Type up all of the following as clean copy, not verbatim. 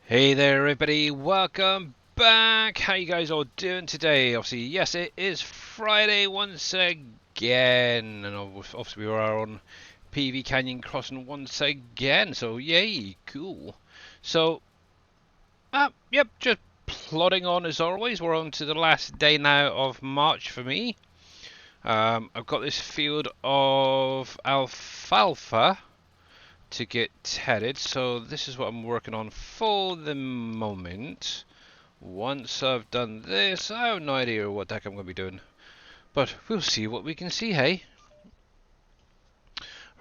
Hey there everybody, welcome back. How you guys all doing today? Obviously, yes, it is Friday once again, and obviously we are on PV Canyon Crossing once again, so yay, cool. So, yep, just plodding on as always. We're on to the last day now of March for me. I've got this field of alfalfa to get tedded, so this is what I'm working on for the moment. Once I've done this, I have no idea what the heck I'm going to be doing. But we'll see what we can see, hey?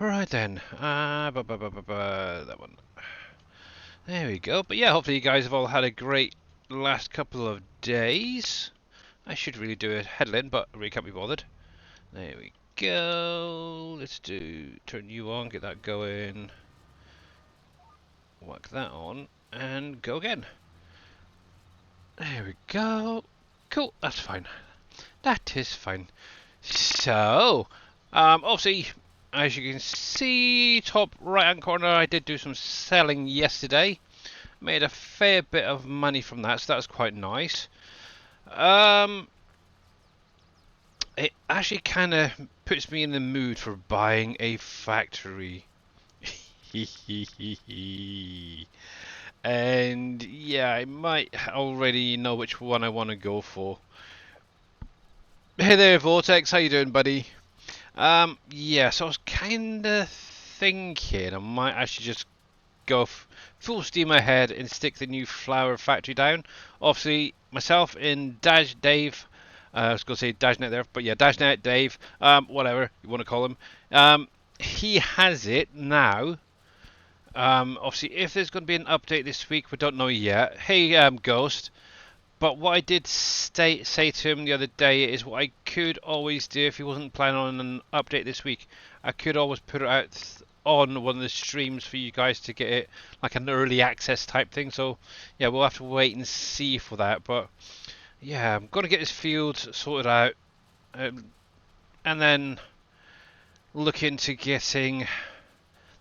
Right then. That one. There we go. But yeah, hopefully you guys have all had a great last couple of days. I should really do a headline, but I really can't be bothered. There we go. Let's turn you on, get that going. Whack that on, and go again. There we go. Cool, that's fine. That is fine. So, obviously, as you can see, top right hand corner, I did do some selling yesterday. Made a fair bit of money from that, so that's quite nice. It actually kind of puts me in the mood for buying a factory. And yeah, I might already know which one I want to go for. Hey there, Vortex. How you doing, buddy? Yeah, so I was kind of thinking I might actually just go full steam ahead and stick the new flower factory down. Obviously, myself and Dave, I was going to say Dashnet there, but yeah, Dashnet, Dave, whatever you want to call him, he has it now. Obviously, if there's going to be an update this week, we don't know yet. Hey, Ghost. But what I did say to him the other day is what I could always do if he wasn't planning on an update this week. I could always put it out on one of the streams for you guys to get it like an early access type thing. So yeah, we'll have to wait and see for that. But yeah, I'm going to get this field sorted out, and then look into getting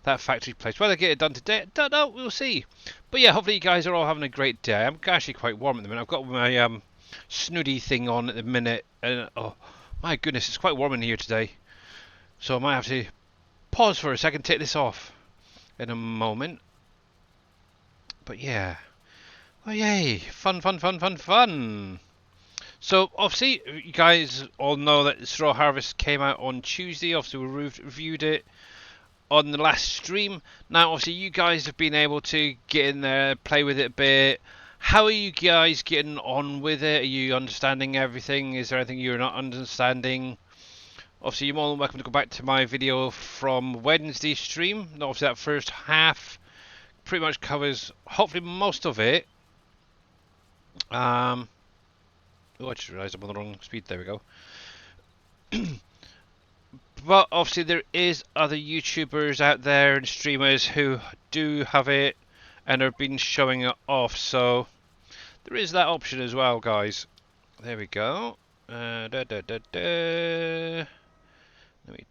that factory place. Whether I get it done today, don't know, we'll see. But yeah, hopefully you guys are all having a great day. I'm actually quite warm at the minute. I've got my snooty thing on at the minute, and oh my goodness, it's quite warm in here today. So I might have to pause for a second, take this off in a moment. But yeah, oh yay, fun, fun, fun, fun, fun. So obviously you guys all know that the Straw Harvest came out on Tuesday. Obviously we reviewed it on the last stream. Now obviously you guys have been able to get in there, play with it a bit. How are you guys getting on with it? Are you understanding everything? Is there anything you're not understanding? Obviously you're more than welcome to go back to my video from Wednesday's stream. Obviously that first half pretty much covers hopefully most of it. Oh, I just realised I'm on the wrong speed. There we go. But obviously there is other YouTubers out there and streamers who do have it and have been showing it off, so there is that option as well, guys. There we go. Let me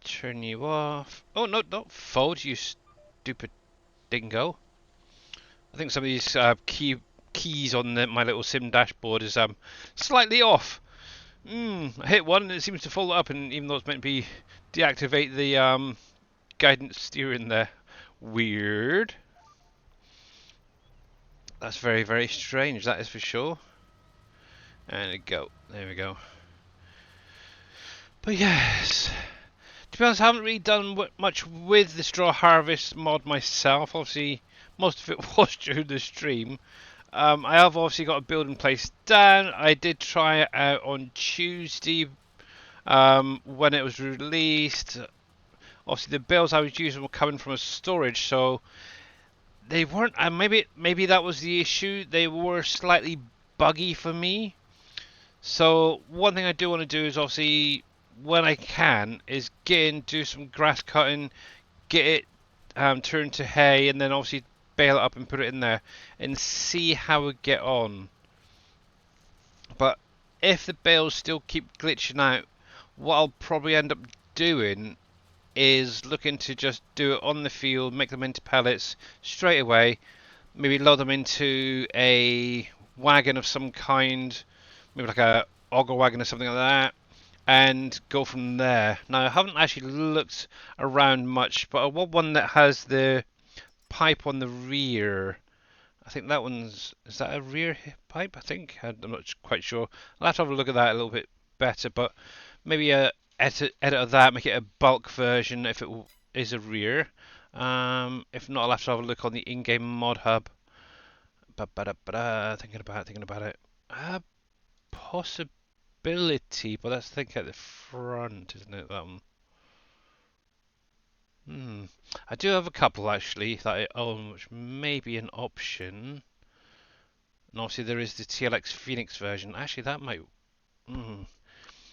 turn you off. Oh no, don't fold, you stupid dingo. I think some of these keys on my little sim dashboard is slightly off. I hit one and it seems to fold up, and even though it's meant to be deactivate the guidance steering there. Weird. That's very, very strange, that is for sure. And go. There we go. But yes, to be honest, I haven't really done much with the Straw Harvest mod myself. Obviously, most of it was during the stream. I have obviously got a building place down. I did try it out on Tuesday when it was released. Obviously, the bills I was using were coming from a storage, so they weren't. Maybe that was the issue. They were slightly buggy for me. So one thing I do want to do is obviously, when I can, is get in, do some grass cutting, get it turned to hay, and then obviously bale it up and put it in there and see how we get on. But if the bales still keep glitching out, what I'll probably end up doing is looking to just do it on the field, make them into pellets straight away, maybe load them into a wagon of some kind, maybe like a auger wagon or something like that, and go from there. Now, I haven't actually looked around much, but I want one that has the pipe on the rear. I think that is that a rear pipe? I think. I'm not quite sure. I'll have to have a look at that a little bit better, but maybe edit of that, make it a bulk version if it is a rear. If not, I'll have to have a look on the in-game mod hub. Thinking about it. Possibility, but that's think at the front, isn't it? That one. I do have a couple actually that I own, which may be an option. And obviously there is the TLX Phoenix version. Actually, that might.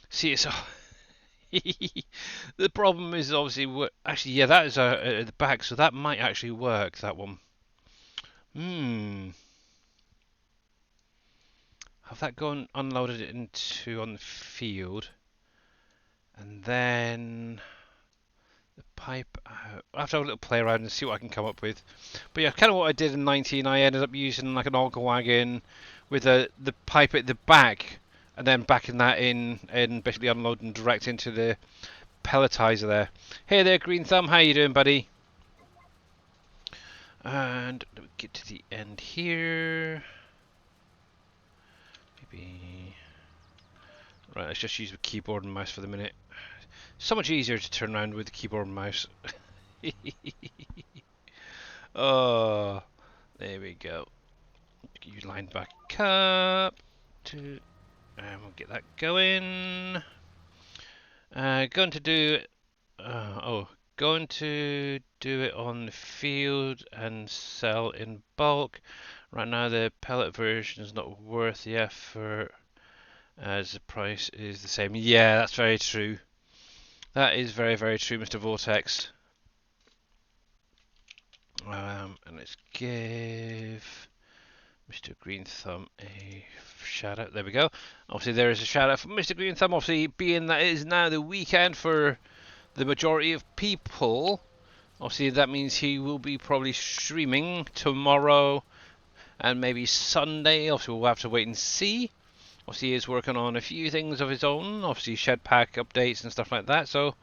See, it's the problem is obviously actually yeah, that is at the back, so that might actually work. That one. Have that gone unloaded it into on the field, and then the pipe. I'll have to have a little play around and see what I can come up with. But yeah, kind of what I did in 19. I ended up using like an auger wagon with the pipe at the back, and then backing that in and basically unloading direct into the pelletizer there. Hey there, Green Thumb. How you doing, buddy? And we get to the end here. Maybe. Right, let's just use the keyboard and mouse for the minute. So much easier to turn around with the keyboard and mouse. Oh, there we go. You line back up to, and we'll get that going. Going to do, going to do it on the field and sell in bulk. Right now, the pellet version is not worth the effort, as the price is the same. Yeah, that's very true. That is very, very true, Mr. Vortex. And let's give Mr. Green Thumb a shout out. There we go. Obviously, there is a shout out for Mr. Green Thumb. Obviously, being that it is now the weekend for the majority of people. Obviously, that means he will be probably streaming tomorrow and maybe Sunday. Obviously, we'll have to wait and see. Obviously, he is working on a few things of his own. Obviously, shed pack updates and stuff like that. So,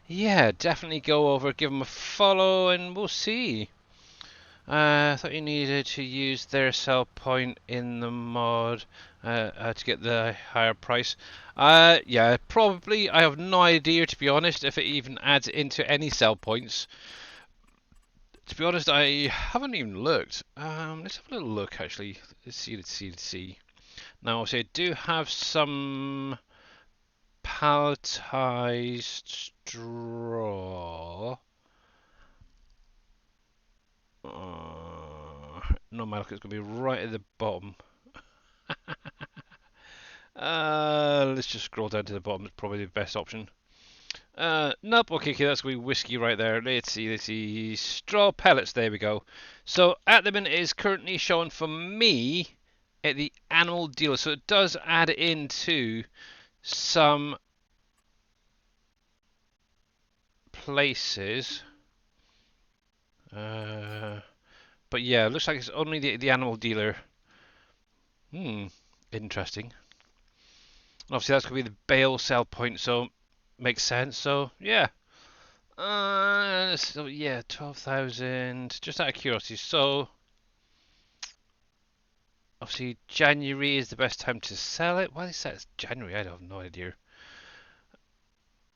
yeah, definitely go over, give him a follow, and we'll see. I thought you needed to use their sell point in the mod to get the higher price. Yeah, probably. I have no idea, to be honest, if it even adds into any sell points. To be honest, I haven't even looked. Let's have a little look, actually. Let's see. Now, obviously, I do have some palletized straw. No matter, it's going to be right at the bottom. Let's just scroll down to the bottom. It's probably the best option. Nope. Okay, that's going to be whiskey right there. Let's see. Straw pellets. There we go. So at the minute, it is currently showing for me at the animal dealer. So it does add into some places. But yeah, it looks like it's only the animal dealer. Interesting. Obviously, that's going to be the bale sell point, so makes sense. So yeah. So yeah, 12,000. Just out of curiosity. So obviously, January is the best time to sell it. Why they say it's January? I have no idea.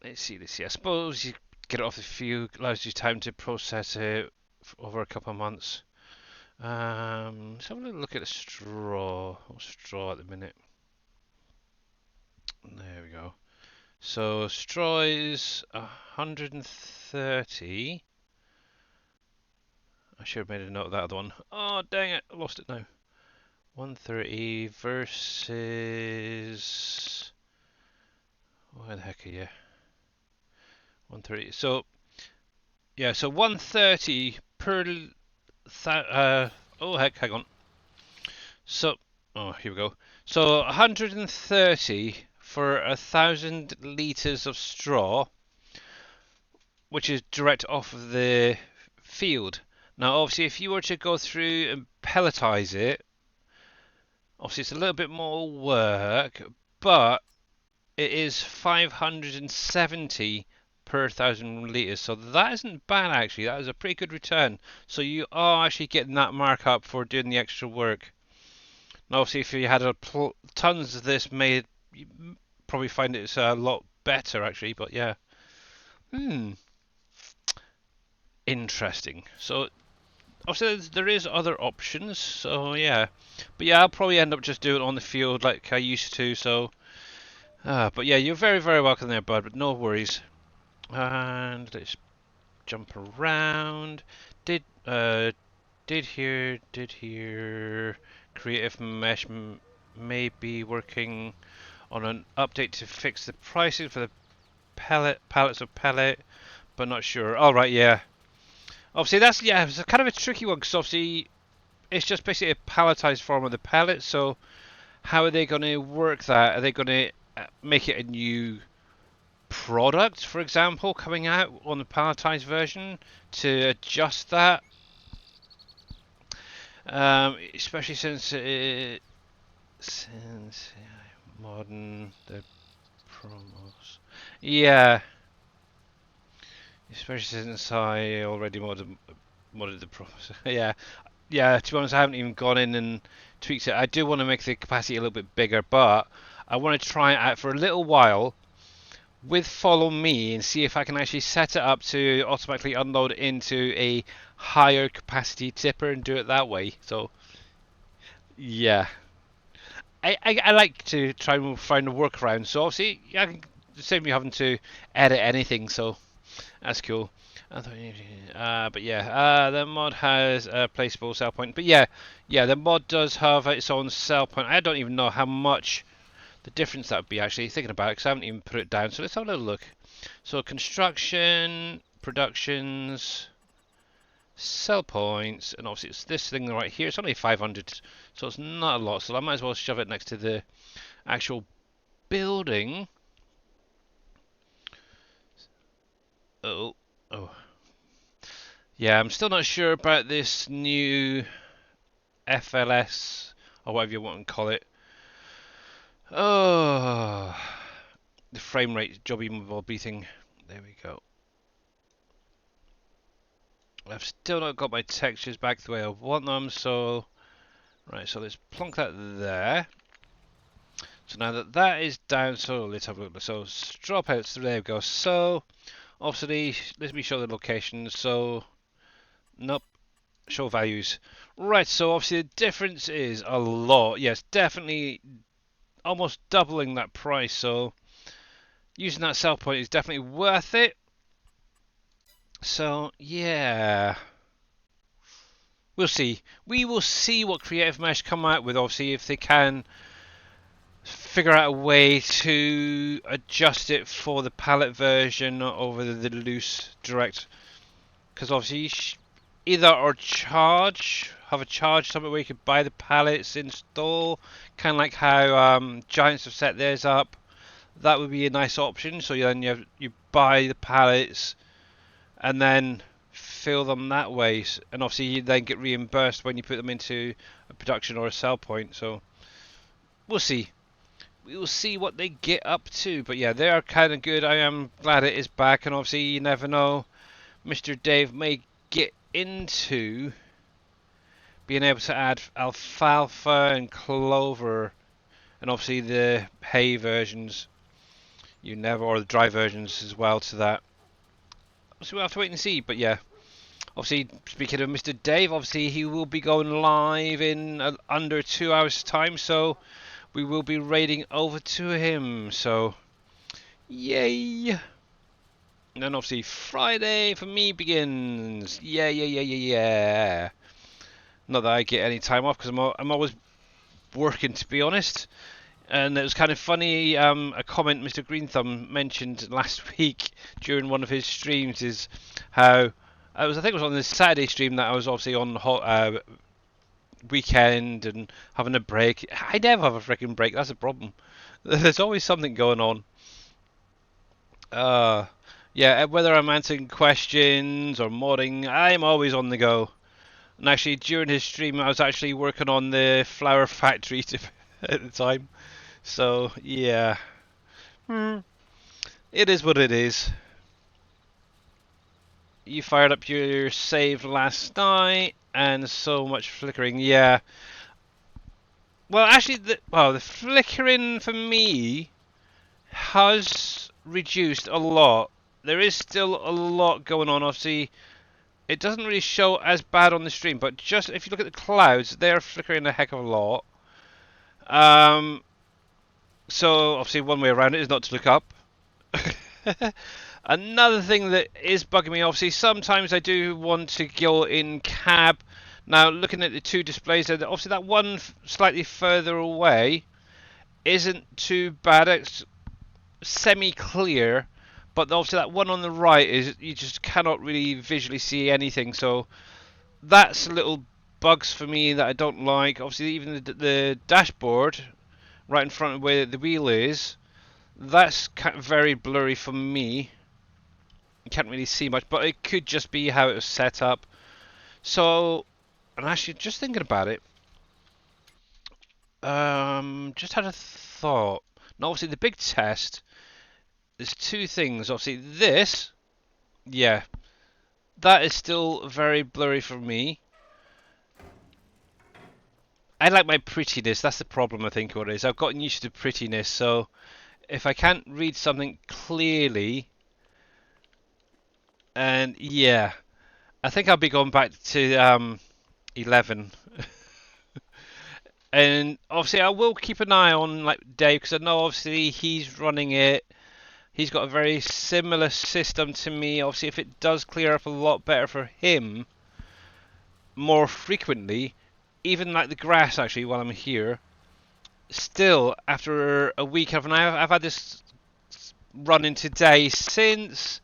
Let's see. I suppose you get it off the field, allows you time to process it over a couple of months. Let's have a little look at the straw. Straw at the minute. There we go. So straw is 130. I should have made a note of that other one. Oh, dang it. I lost it now. 130 versus... Where the heck are you? 130. So, yeah, so 130 per... oh, heck, hang on. So, oh, here we go. So, 130 for 1,000 litres of straw, which is direct off of the field. Now, obviously, if you were to go through and pelletize it, obviously it's a little bit more work, but it is 570 per 1,000 litres. So that isn't bad actually. That is a pretty good return. So you are actually getting that markup for doing the extra work. Now, obviously, if you had tons of this made, you probably find it's a lot better actually. But yeah, interesting. So obviously there is other options. So yeah, but yeah, I'll probably end up just doing it on the field like I used to. So, but yeah, you're very very welcome there, bud. But no worries. And let's jump around. Did here Creative Mesh may be working on an update to fix the pricing for the pallets of pellet, but not sure. All right, yeah. Obviously that's it's kind of a tricky one because obviously it's just basically a palletized form of the pellet. So how are they going to work that? Are they going to make it a new product, for example, coming out on the palletized version to adjust that? Especially since modern the promos. Yeah, especially since I already modded the promos. Yeah, yeah. To be honest, I haven't even gone in and tweaked it. I do want to make the capacity a little bit bigger, but I want to try it out for a little while with Follow Me and see if I can actually set it up to automatically unload into a higher capacity tipper and do it that way. So yeah, I like to try and find a workaround. So obviously, I can save me having to edit anything. So that's cool. But yeah, the mod has a placeable sell point. But yeah, the mod does have its own sell point. I don't even know how much the difference that would be actually thinking about it because I haven't even put it down. So let's have a little look. So construction, productions, sell points, and obviously it's this thing right here. It's only 500, so it's not a lot. So I might as well shove it next to the actual building. Oh. Yeah, I'm still not sure about this new FLS or whatever you want to call it. Oh, the frame rate jobby mobile beating. There we go. I've still not got my textures back the way I want them, so right, so let's plonk that there. So now that that is down, so let's have a look. So dropouts, there we go. So obviously, let me show the locations. So nope, show values. Right, so obviously the difference is a lot. Yes, definitely almost doubling that price. So using that sell point is definitely worth it. So yeah, we'll see. We will see what Creative Mesh come out with. Obviously, if they can figure out a way to adjust it for the palette version over the loose direct, because obviously either or have a charge somewhere where you could buy the pallets, install, kind of like how Giants have set theirs up. That would be a nice option. So then you buy the pallets and then fill them that way, and obviously you then get reimbursed when you put them into a production or a sell point. So we'll see. We will see what they get up to. But yeah, they are kind of good. I am glad it is back, and obviously you never know, Mr. Dave may get into being able to add alfalfa and clover, and obviously the hay versions, or the dry versions as well to that. So we'll have to wait and see. But yeah, obviously speaking of Mr. Dave, obviously he will be going live in under 2 hours time, so we will be raiding over to him. So yay! And then obviously Friday for me begins. Yeah. Not that I get any time off because I'm always working, to be honest. And it was kind of funny, a comment Mr. Green Thumb mentioned last week during one of his streams is how I think it was on the Saturday stream that I was obviously on weekend and having a break. I never have a freaking break. That's a problem. There's always something going on. Yeah, whether I'm answering questions or modding, I'm always on the go. And actually, during his stream, I was actually working on the flower factory at the time. So yeah, it is what it is. You fired up your save last night, and so much flickering. Yeah. Well, actually, the flickering for me has reduced a lot. There is still a lot going on. Obviously, it doesn't really show as bad on the stream, but just if you look at the clouds, they're flickering a heck of a lot. Um, so obviously, one way around it is not to look up. Another thing that is bugging me, obviously, sometimes I do want to go in cab. Now, looking at the two displays, obviously that one slightly further away isn't too bad. It's semi-clear, but obviously that one on the right is you just cannot really visually see anything. So that's little bugs for me that I don't like. Obviously, even the dashboard right in front of where the wheel is, that's very blurry for me. You can't really see much, but it could just be how it was set up. So, and actually, just thinking about it, just had a thought. Now, obviously, the big test. There's two things. Obviously, this, yeah, that is still very blurry for me. I like my prettiness. That's the problem, I think, what it is. I've gotten used to prettiness, so if I can't read something clearly, and yeah, I think I'll be going back to 11. And obviously, I will keep an eye on like Dave because I know obviously he's running it. He's got a very similar system to me. Obviously, if it does clear up a lot better for him more frequently, even like the grass actually while I'm here, still after a week I've had this running today since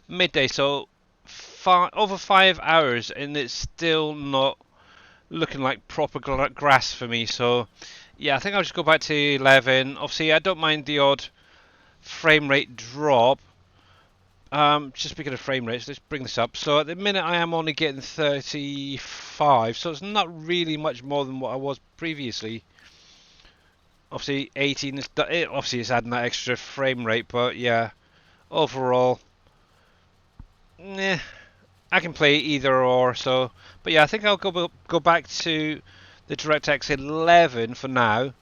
midday, so over 5 hours, and it's still not looking like proper grass for me. So yeah, I think I'll just go back to 11. Obviously, I don't mind the odd frame rate drop. Just speaking of frame rates, let's bring this up. So at the minute I am only getting 35, so it's not really much more than what I was previously. Obviously 18 is obviously it's adding that extra frame rate, but yeah, overall, I can play either or. So, but yeah, I think I'll go back to the DirectX 11 for now.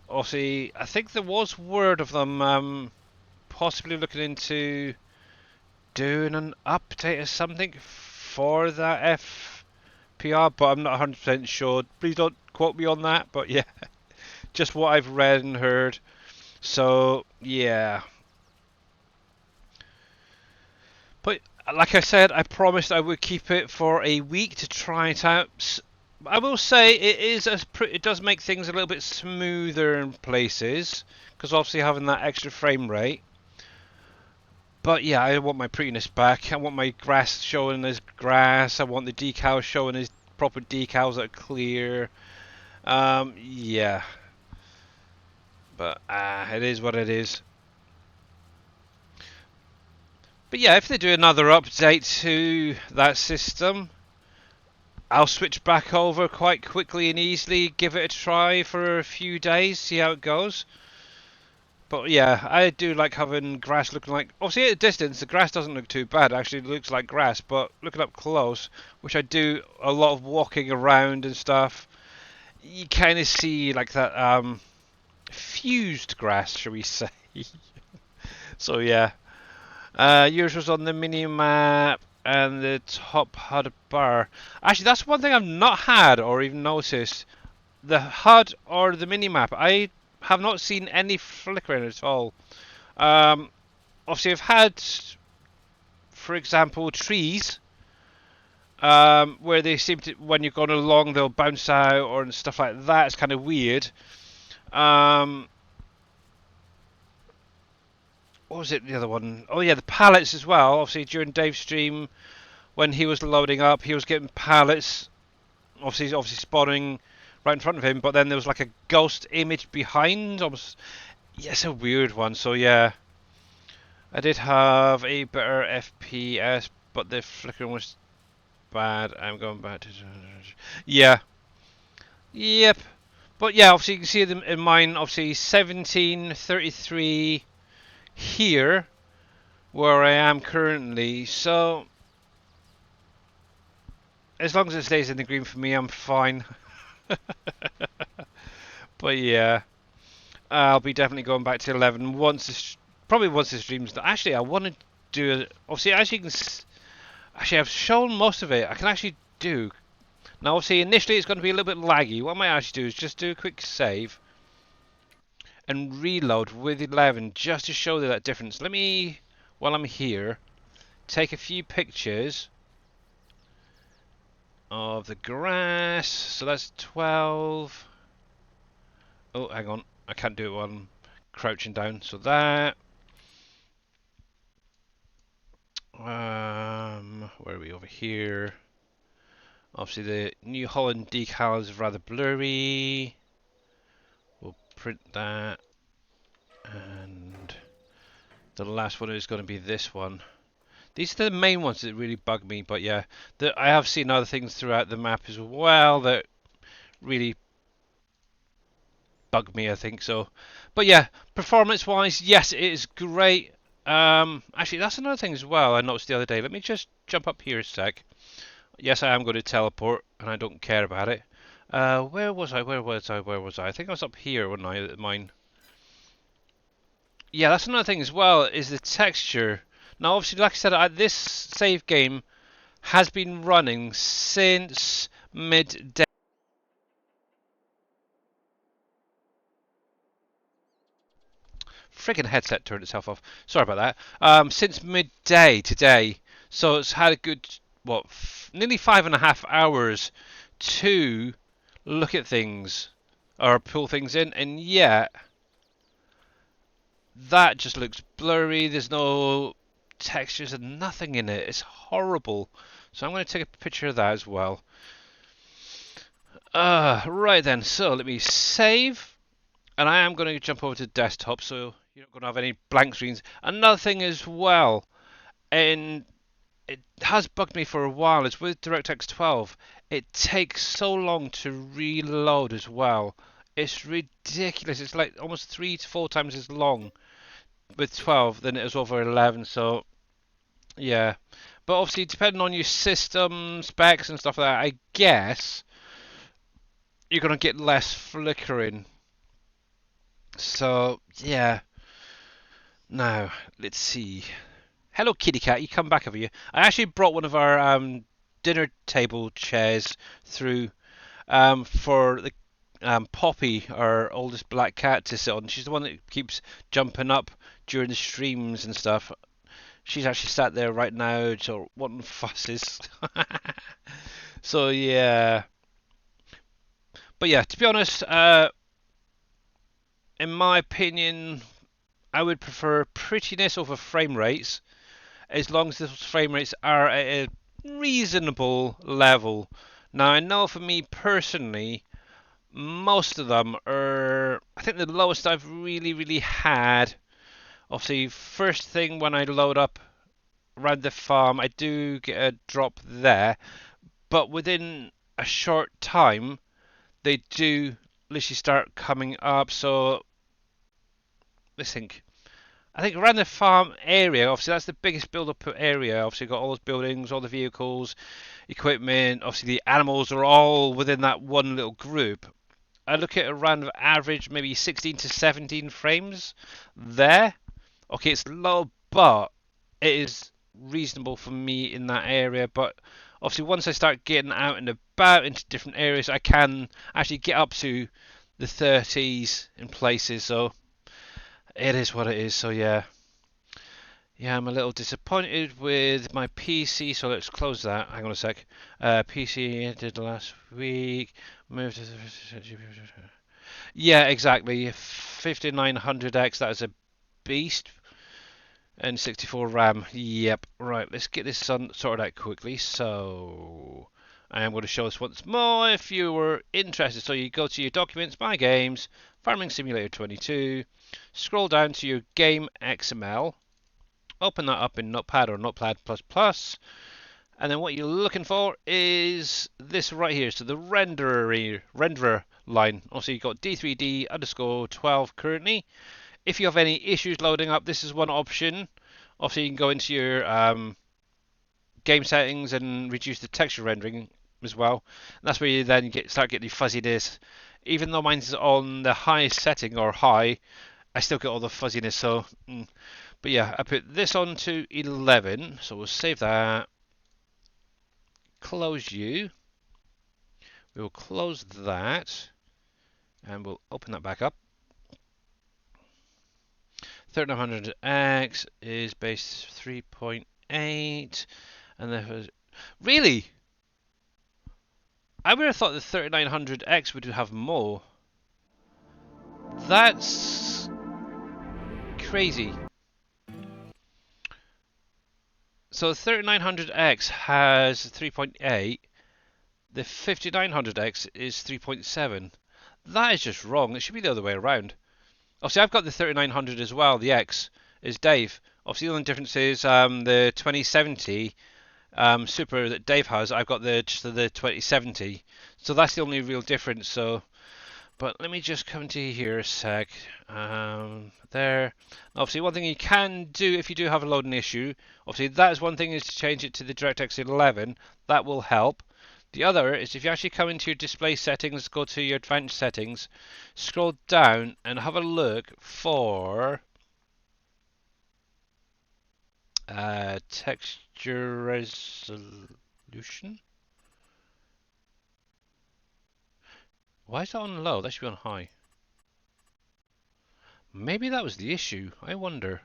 Obviously, I think there was word of them possibly looking into doing an update or something for that FPR, but I'm not 100% sure. Please don't quote me on that, but yeah, just what I've read and heard. So yeah, but like I said, I promised I would keep it for a week to try it out. I will say it does make things a little bit smoother in places because obviously having that extra frame rate. But yeah, I want my prettiness back. I want my grass showing as grass. I want the decals showing as proper decals that are clear. Yeah. But it is what it is. But yeah, if they do another update to that system, I'll switch back over quite quickly and easily, give it a try for a few days, see how it goes. But yeah, I do like having grass looking like... Obviously at a distance, the grass doesn't look too bad. It actually looks like grass. But looking up close, which I do a lot of walking around and stuff, you kind of see like that fused grass, shall we say. So yeah. Yours was on the mini-map and the top HUD bar. Actually, that's one thing I've not had or even noticed. The HUD or the mini-map. I have not seen any flickering at all. Obviously, I've had, for example, trees where they seem to, when you're going along, they'll bounce out or stuff like that. It's kind of weird. What was it, the other one? Oh yeah, the pallets as well. Obviously, during Dave's stream, when he was loading up, he was getting pallets. Obviously spawning right in front of him, but then there was like a ghost image behind. Almost, yeah, it's a weird one. So yeah, I did have a better FPS, but the flickering was bad. I'm going back to... Yeah. Yep. But yeah, obviously you can see them in mine, obviously 1733 here, where I am currently. So, as long as it stays in the green for me, I'm fine. But yeah, I'll be definitely going back to 11 once this, probably once the stream's done. Actually, I want to do it. Obviously, as you can, actually, I've shown most of it. I can actually do. Now, obviously, initially it's going to be a little bit laggy. What I might actually do is just do a quick save and reload with 11 just to show you that difference. Let me, while I'm here, take a few pictures of the grass. So that's 12. Oh, hang on. I can't do it while I'm crouching down. So that. Where are we over here? Obviously, the New Holland decal is rather blurry. We'll print that. And the last one is going to be this one. These are the main ones that really bug me, but yeah, I have seen other things throughout the map as well that really bug me, I think so. But yeah, performance-wise, yes, it is great. Actually, that's another thing as well I noticed the other day. Let me just jump up here a sec. Yes, I am going to teleport, and I don't care about it. Where was I? Where was I? Where was I? I think I was up here, wasn't I, at mine? Yeah, that's another thing as well, is the texture. Now, obviously, like I said, this save game has been running since midday. Friggin' headset turned itself off. Sorry about that. Since midday today, so it's had a good what, nearly 5.5 hours to look at things or pull things in, and yet that just looks blurry. There's no textures and nothing in it. It's horrible. So I'm going to take a picture of that as well. Right then. So let me save, and I am going to jump over to desktop, so you're not going to have any blank screens. Another thing as well, and it has bugged me for a while, is with DirectX 12, it takes so long to reload as well. It's ridiculous. It's like almost 3 to 4 times as long with 12 than it is over 11. So yeah, but obviously depending on your system specs and stuff like that, I guess you're gonna get less flickering. So yeah. Now let's see. Hello, kitty cat. You come back over here. I actually brought one of our dinner table chairs through for the Poppy, our oldest black cat, to sit on. She's the one that keeps jumping up during the streams and stuff. She's actually sat there right now, so wanting fusses. So yeah, but yeah, to be honest, in my opinion, I would prefer prettiness over frame rates, as long as those frame rates are at a reasonable level. Now, I know for me personally, most of them are, I think the lowest I've really had, obviously first thing when I load up around the farm, I do get a drop there, but within a short time they do literally start coming up. So let's think. I think around the farm area, obviously that's the biggest build-up area. Obviously you've got all those buildings, all the vehicles, equipment. Obviously the animals are all within that one little group. I look at around average maybe 16 to 17 frames there. Okay, it's low, but it is reasonable for me in that area. But obviously once I start getting out and about into different areas, I can actually get up to the 30s in places. So it is what it is. So yeah, I'm a little disappointed with my PC. So let's close that. Hang on a sec. PC did last week. Moved to yeah, exactly. 5900X. That is a beast. And 64 RAM. Yep. Right. Let's get this sorted out quickly. So I am going to show this once more if you were interested. So you go to your documents, My Games, Farming Simulator 22. Scroll down to your game XML. Open that up in Notepad or Notepad++. And then what you're looking for is this right here. So the renderer line. Also, you've got D3D underscore 12 currently. If you have any issues loading up, this is one option. Obviously, you can go into your game settings and reduce the texture rendering as well. And that's where you then start getting the fuzziness. Even though mine's on the highest setting or high, I still get all the fuzziness. So, but yeah, I put this on to 11. So we'll save that. Close you. We will close that, and we'll open that back up. 3900X is base 3.8, and there was really. I would have thought the 3900X would have more. That's crazy. So 3900X has 3.8. The 5900X is 3.7. That is just wrong. It should be the other way around. Obviously, I've got the 3900 as well. The X is Dave. Obviously, the only difference is the 2070 Super that Dave has. I've got the 2070. So that's the only real difference. So, but let me just come to here a sec. There. Obviously, one thing you can do if you do have a loading issue, obviously that is one thing, is to change it to the DirectX 11. That will help. The other is if you actually come into your display settings, go to your advanced settings, scroll down and have a look for texture resolution. Why is that on low? That should be on high. Maybe that was the issue. I wonder.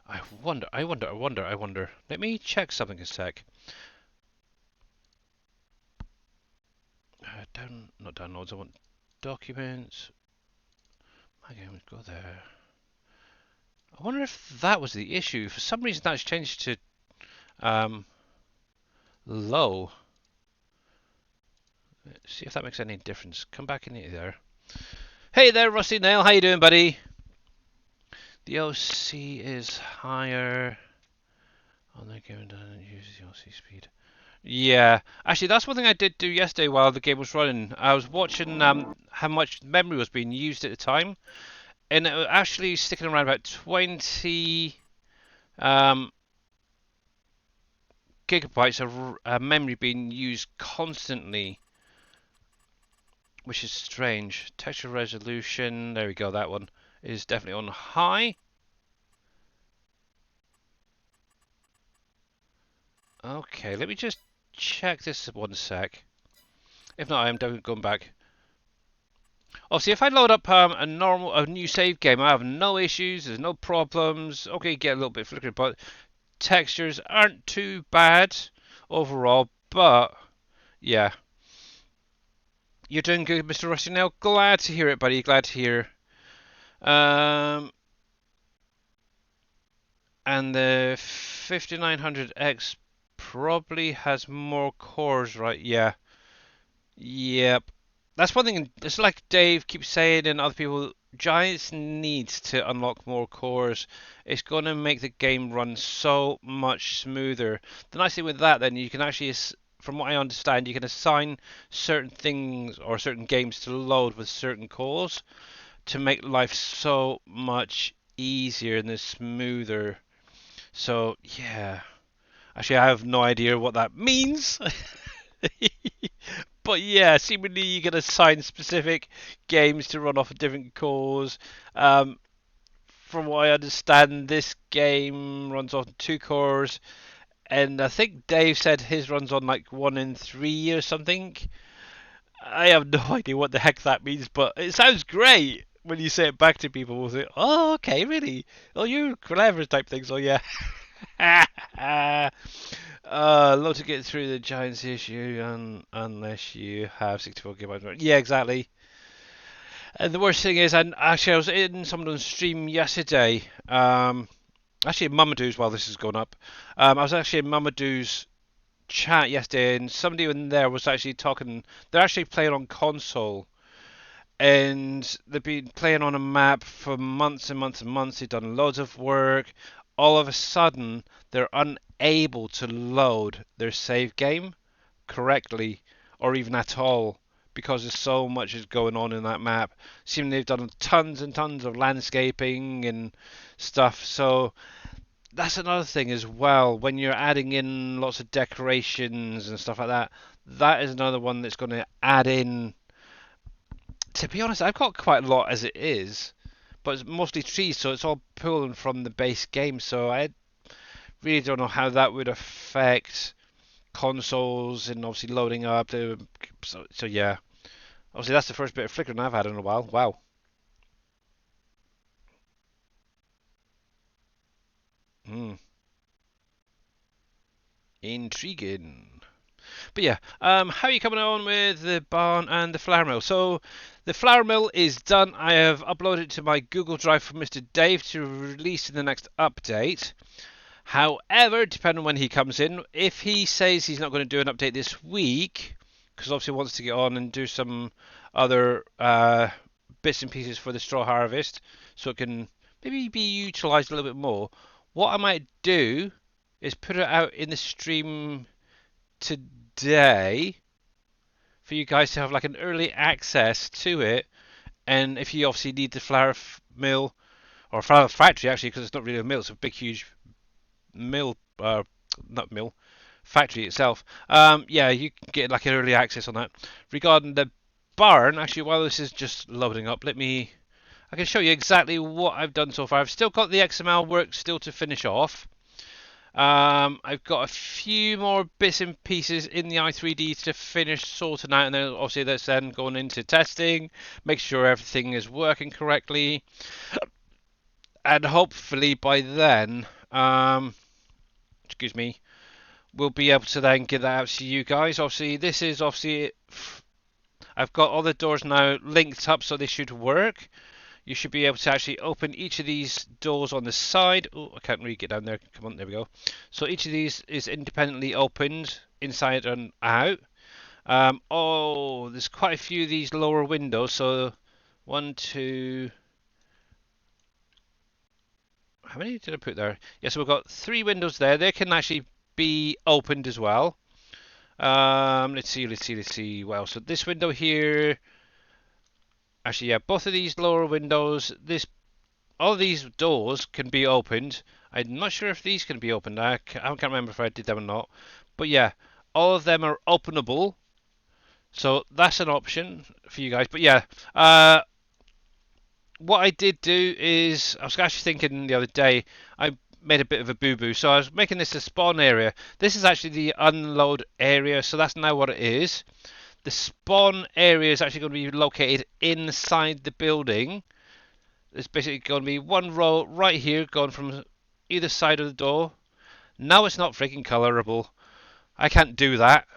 I wonder. Let me check something a sec. Not downloads, I want documents. My games, go there. I wonder if that was the issue. For some reason that's changed to low. Let's see if that makes any difference. Come back in there. Hey there, Rusty Nail. How you doing, buddy? The OC is higher. On the game doesn't use the OC speed. Yeah, actually, that's one thing I did do yesterday while the game was running. I was watching how much memory was being used at the time, and it was actually sticking around about 20 gigabytes of memory being used constantly, which is strange. Texture resolution, there we go, that one is definitely on high. Okay, let me just check this one sec. If not, I'm going back. Obviously, if I load up a new save game, I have no issues. There's no problems. Okay, get a little bit flickering, but textures aren't too bad overall. But yeah, you're doing good, Mr. Rusty. Now, glad to hear it, buddy. Glad to hear. And the 5900X probably has more cores, right? Yeah. Yep. That's one thing. It's like Dave keeps saying, and other people. Giants needs to unlock more cores. It's going to make the game run so much smoother. The nice thing with that, then, you can actually, from what I understand, you can assign certain things or certain games to load with certain cores to make life so much easier and smoother. So yeah, actually, I have no idea what that means. But yeah, seemingly you can assign specific games to run off of different cores. From what I understand, this game runs on 2 cores, and I think Dave said his runs on like 1 in 3 or something. I have no idea what the heck that means, but it sounds great when you say it back to people. We'll say, "Oh, okay, really? Oh, you're clever," type things. Oh yeah. Love to get through the Giants issue unless you have 64 gigabytes. Yeah, exactly. And the worst thing is, and actually, I was in someone's stream yesterday. Actually, in Mamadou's while this is going up. I was actually in Mamadou's chat yesterday, and somebody in there was actually talking. They're actually playing on console, and they've been playing on a map for months and months and months. They've done loads of work. All of a sudden, they're unable to load their save game correctly or even at all because there's so much is going on in that map. Seeming they've done tons and tons of landscaping and stuff. So that's another thing as well. When you're adding in lots of decorations and stuff like that, that is another one that's going to add in. To be honest, I've got quite a lot as it is, but it's mostly trees, so it's all pulling from the base game. So I really don't know how that would affect consoles and obviously loading up. So yeah, obviously that's the first bit of flickering I've had in a while. Wow. Mm, intriguing. But yeah, how are you coming on with the barn and the flour mill? So the flour mill is done. I have uploaded it to my Google Drive for Mr. Dave to release in the next update. However, depending on when he comes in, if he says he's not going to do an update this week, because obviously he wants to get on and do some other bits and pieces for the straw harvest, so it can maybe be utilised a little bit more, what I might do is put it out in the stream today for you guys to have like an early access to it. And if you obviously need the flour mill or flour factory, actually, because it's not really a mill, it's a big, huge mill, not mill, factory itself. Yeah, you can get like an early access on that. Regarding the barn, actually, while this is just loading up, I can show you exactly what I've done so far. I've still got the XML work still to finish off. I've got a few more bits and pieces in the i3D to finish sorting out, and then obviously that's then going into testing, make sure everything is working correctly, and hopefully by then, excuse me, we'll be able to then get that out to you guys. Obviously, this is obviously I've got all the doors now linked up, so they should work. You should be able to actually open each of these doors on the side. Oh, I can't really get down there. Come on, there we go. So each of these is independently opened inside and out. Oh, there's quite a few of these lower windows. So one, two. How many did I put there? Yeah, so we've got 3 windows there. They can actually be opened as well. Let's see. Well, so this window here. Actually, yeah, both of these lower windows. All of these doors can be opened. I'm not sure if these can be opened. I can't remember if I did them or not. But yeah, all of them are openable. So that's an option for you guys. But yeah, what I did do is I was actually thinking the other day. I made a bit of a boo-boo. So I was making this a spawn area. This is actually the unload area. So that's now what it is. The spawn area is actually going to be located inside the building. There's basically going to be one row right here going from either side of the door. Now it's not freaking colorable. I can't do that.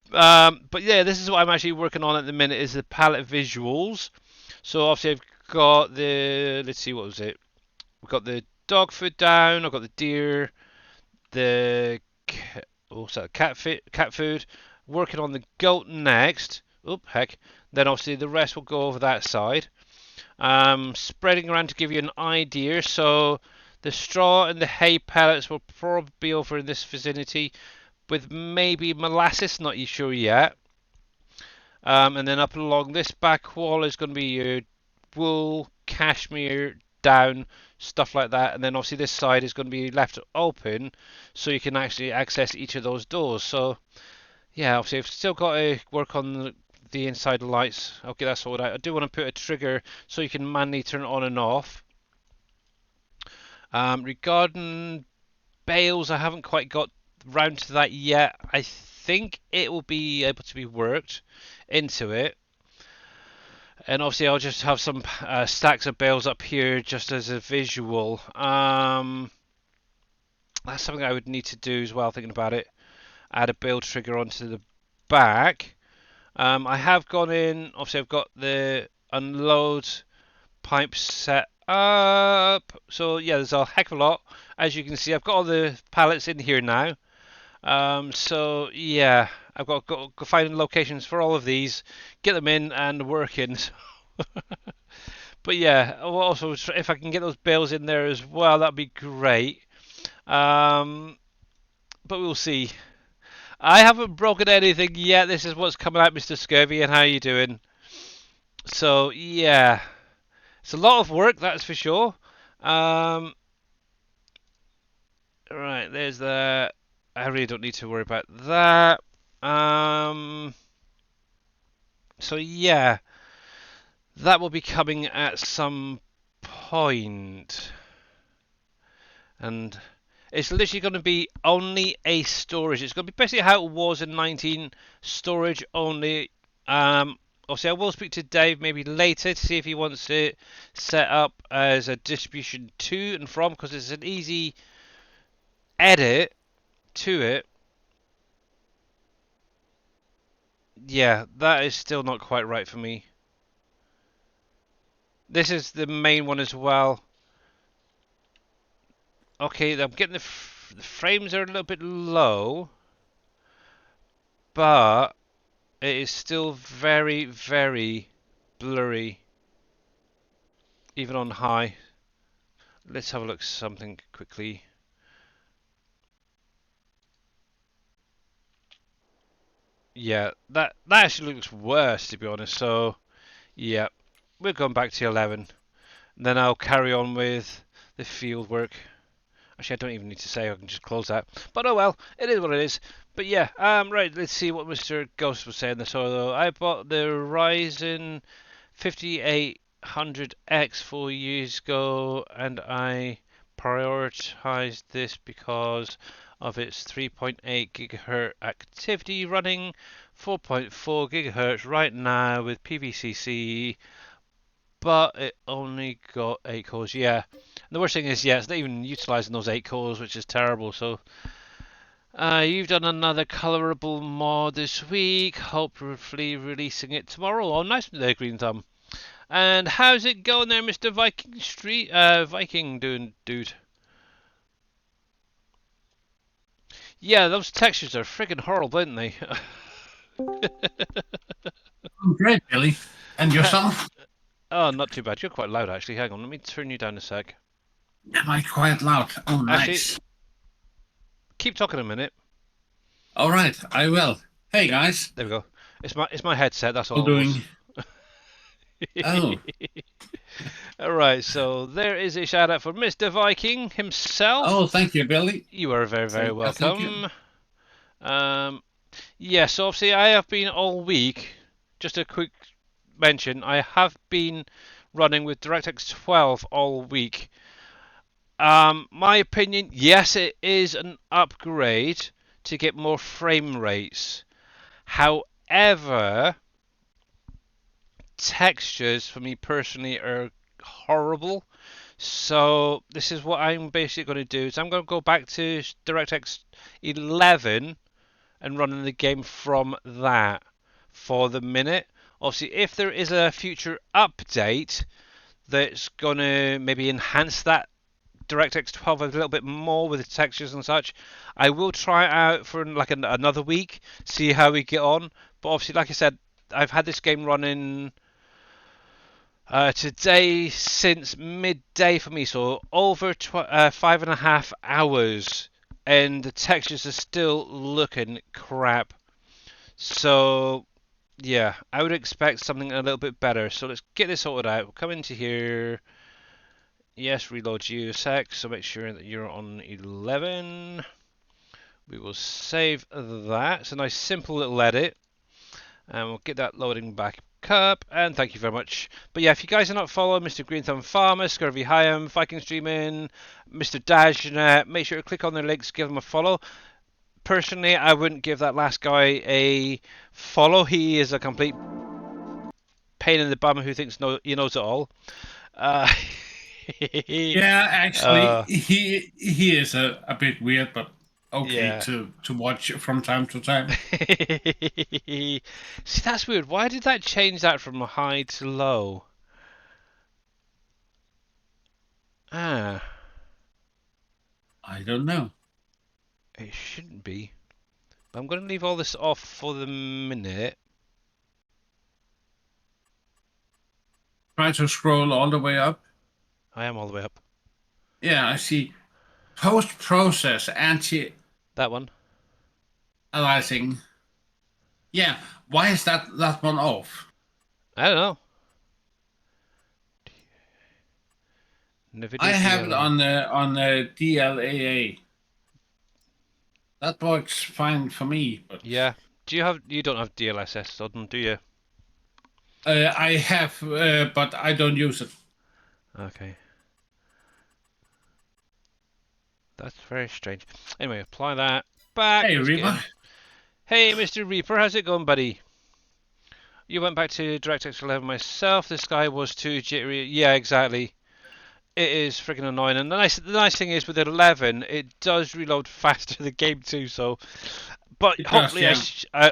But yeah, this is what I'm actually working on at the minute is the palette visuals. So obviously I've got the, let's see, what was it? We've got the dog food down. I've got the deer, the cat food. Working on the goat next. Oop, heck. Then obviously the rest will go over that side. Spreading around to give you an idea. So the straw and the hay pellets will probably be over in this vicinity, with maybe molasses, not sure yet. And then up along this back wall is going to be your wool, cashmere, down, stuff like that. And then obviously this side is going to be left open, so you can actually access each of those doors. So yeah, obviously I've still got to work on the inside lights. I'll get that sorted out. I do want to put a trigger so you can manually turn it on and off. Regarding bales, I haven't quite got round to that yet. I think it will be able to be worked into it. And obviously I'll just have some stacks of bales up here just as a visual. That's something I would need to do as well, thinking about it. Add a bale trigger onto the back. I have gone in, obviously I've got the unload pipe set up. So yeah, there's a heck of a lot. As you can see, I've got all the pallets in here now. So yeah, I've got to go find locations for all of these, get them in and working. But yeah, also if I can get those bales in there as well, that'd be great. Um, but we'll see. I haven't broken anything yet. This is what's coming out, Mr. Scurvy, and how you doing? So yeah, it's a lot of work, that's for sure. Um, right, there's the. I really don't need to worry about that. Um, so yeah, that will be coming at some point, and it's literally going to be only a storage. It's going to be basically how it was in 19, storage only. Obviously, I will speak to Dave maybe later to see if he wants it set up as a distribution to and from, because it's an easy edit to it. Yeah, that is still not quite right for me. This is the main one as well. Okay, I'm getting the frames are a little bit low, but it is still very, very blurry, even on high. Let's have a look something quickly. Yeah, that actually looks worse to be honest. So yeah, we're going back to 11. Then I'll carry on with the field work. Actually, I don't even need to say. I can just close that. But oh well, it is what it is. But yeah, right. Let's see what Mr. Ghost was saying. So I bought the Ryzen 5800X 4 years ago, and I prioritized this because of its 3.8 gigahertz activity running 4.4 gigahertz right now with PVCC, but it only got 8 cores. Yeah, and the worst thing is, yeah, it's not even utilizing those 8 cores, which is terrible. So you've done another colorable mod this week, hopefully releasing it tomorrow. Oh, nice there, Green Thumb. And how's it going there, Mr. Viking Street? Viking dude. Yeah, those textures are friggin' horrible, aren't they? I'm great, Billy. And yourself? Oh, not too bad. You're quite loud, actually. Hang on, let me turn you down a sec. Am I quite loud? Oh, Actually, nice. keep talking a minute. All right, I will. Hey, guys. There we go. It's my headset. That's All all it was. doing. Oh, All right, so there is a shout out for Mr. Viking himself. oh, thank you, Billy. You are very, very Thank you. welcome. Um, yeah, so obviously I have been all week. Just a quick mention: I have been running with DirectX 12 all week. My opinion, yes, it is an upgrade to get more frame rates. However, textures for me personally are horrible. So this is what I'm basically going to do. Is I'm going to go back to DirectX 11 and running the game from that for the minute. Obviously, if there is a future update that's going to maybe enhance that DirectX 12 a little bit more with the textures and such, I will try it out for like another week, see how we get on. But obviously, like I said, I've had this game running today since midday for me, so over 5.5 hours, and the textures are still looking crap. So yeah, I would expect something a little bit better. So let's get this sorted out. We'll come into here. Yes, reload GeoSec, so make sure that you're on 11. We will save that. It's a nice simple little edit. And we'll get that loading back up. And thank you very much. But yeah, if you guys are not following Mr. Green Thumb Farmer, Scurvy Hyam, Viking Streaming, Mr. Dajnet, make sure to click on their links, give them a follow. Personally, I wouldn't give that last guy a follow. He is a complete pain in the bum who thinks he knows it all. Uh, Yeah, actually, uh, he is a bit weird, but okay yeah. to watch from time to time. See, that's weird. Why did that change that from high to low? Ah, I don't know. it shouldn't be. I'm going to leave all this off for the minute. Try to scroll all the way up. I am all the way up. Yeah, I see. Post-process That one. anti-aliasing. Yeah, why is that one off? I don't know. I NVIDIA have it DLA. on the DLAA. That works fine for me, but Yeah. You don't have DLSS on, do you? I have, but I don't use it. Okay. That's very strange. Anyway, apply that. Back. Hey, Let's get Reaper. in. Hey, Mr. Reaper, how's it going, buddy? You went back to DirectX 11 myself. This guy was too jittery. Yeah, exactly. It is freaking annoying. And the nice thing is with 11, it does reload faster the game too. So, but It does, hopefully yeah.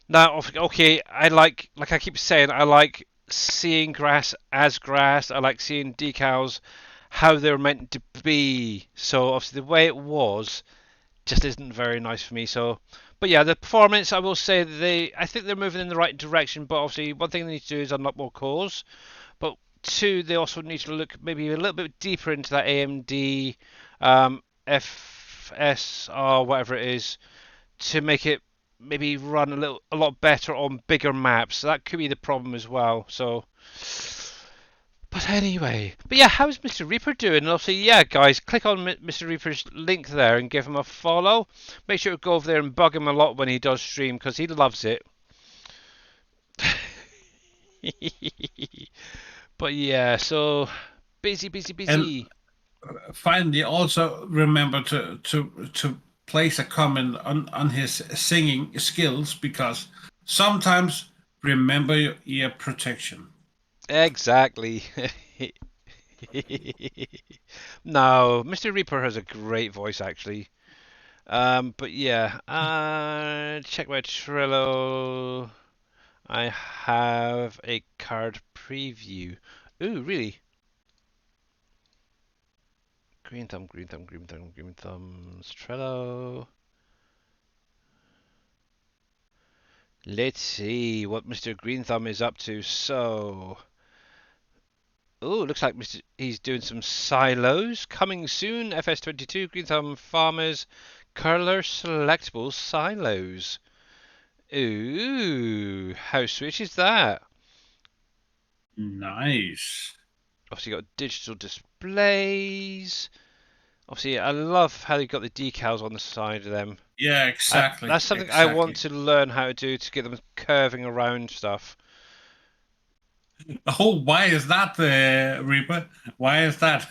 now okay. Like I keep saying, I like seeing grass as grass. I like seeing decals how they're meant to be. So obviously the way it was just isn't very nice for me. So, but yeah, the performance I will say I think they're moving in the right direction. But obviously one thing they need to do is unlock more cores. But two, they also need to look maybe a little bit deeper into that AMD FSR whatever it is to make it maybe run a lot better on bigger maps. So that could be the problem as well. So. But anyway, but yeah, how's Mr. Reaper doing? And also, yeah, guys, click on Mr. Reaper's link there and give him a follow. Make sure to go over there and bug him a lot when he does stream because he loves it. But yeah, so busy, busy, And busy. finally, also remember to place a comment on his singing skills because sometimes remember your ear protection. Exactly. No, Mr. Reaper has a great voice actually. But yeah, check my Trello. I have a card preview. Ooh, really? Green thumb, green thumb, green thumb, green thumbs. Trello. Let's see what Mr. Green Thumb is up to. So, oh, looks like he's doing some silos coming soon. FS22 Green Thumb Farmers Curler Selectable Silos. Ooh, how sweet is that? Nice. Obviously, got digital displays. Obviously, I love how they got the decals on the side of them. Yeah, exactly, That's something I want exactly. to learn how to do to get them curving around stuff. Oh, why is that, Reaper? Why is that?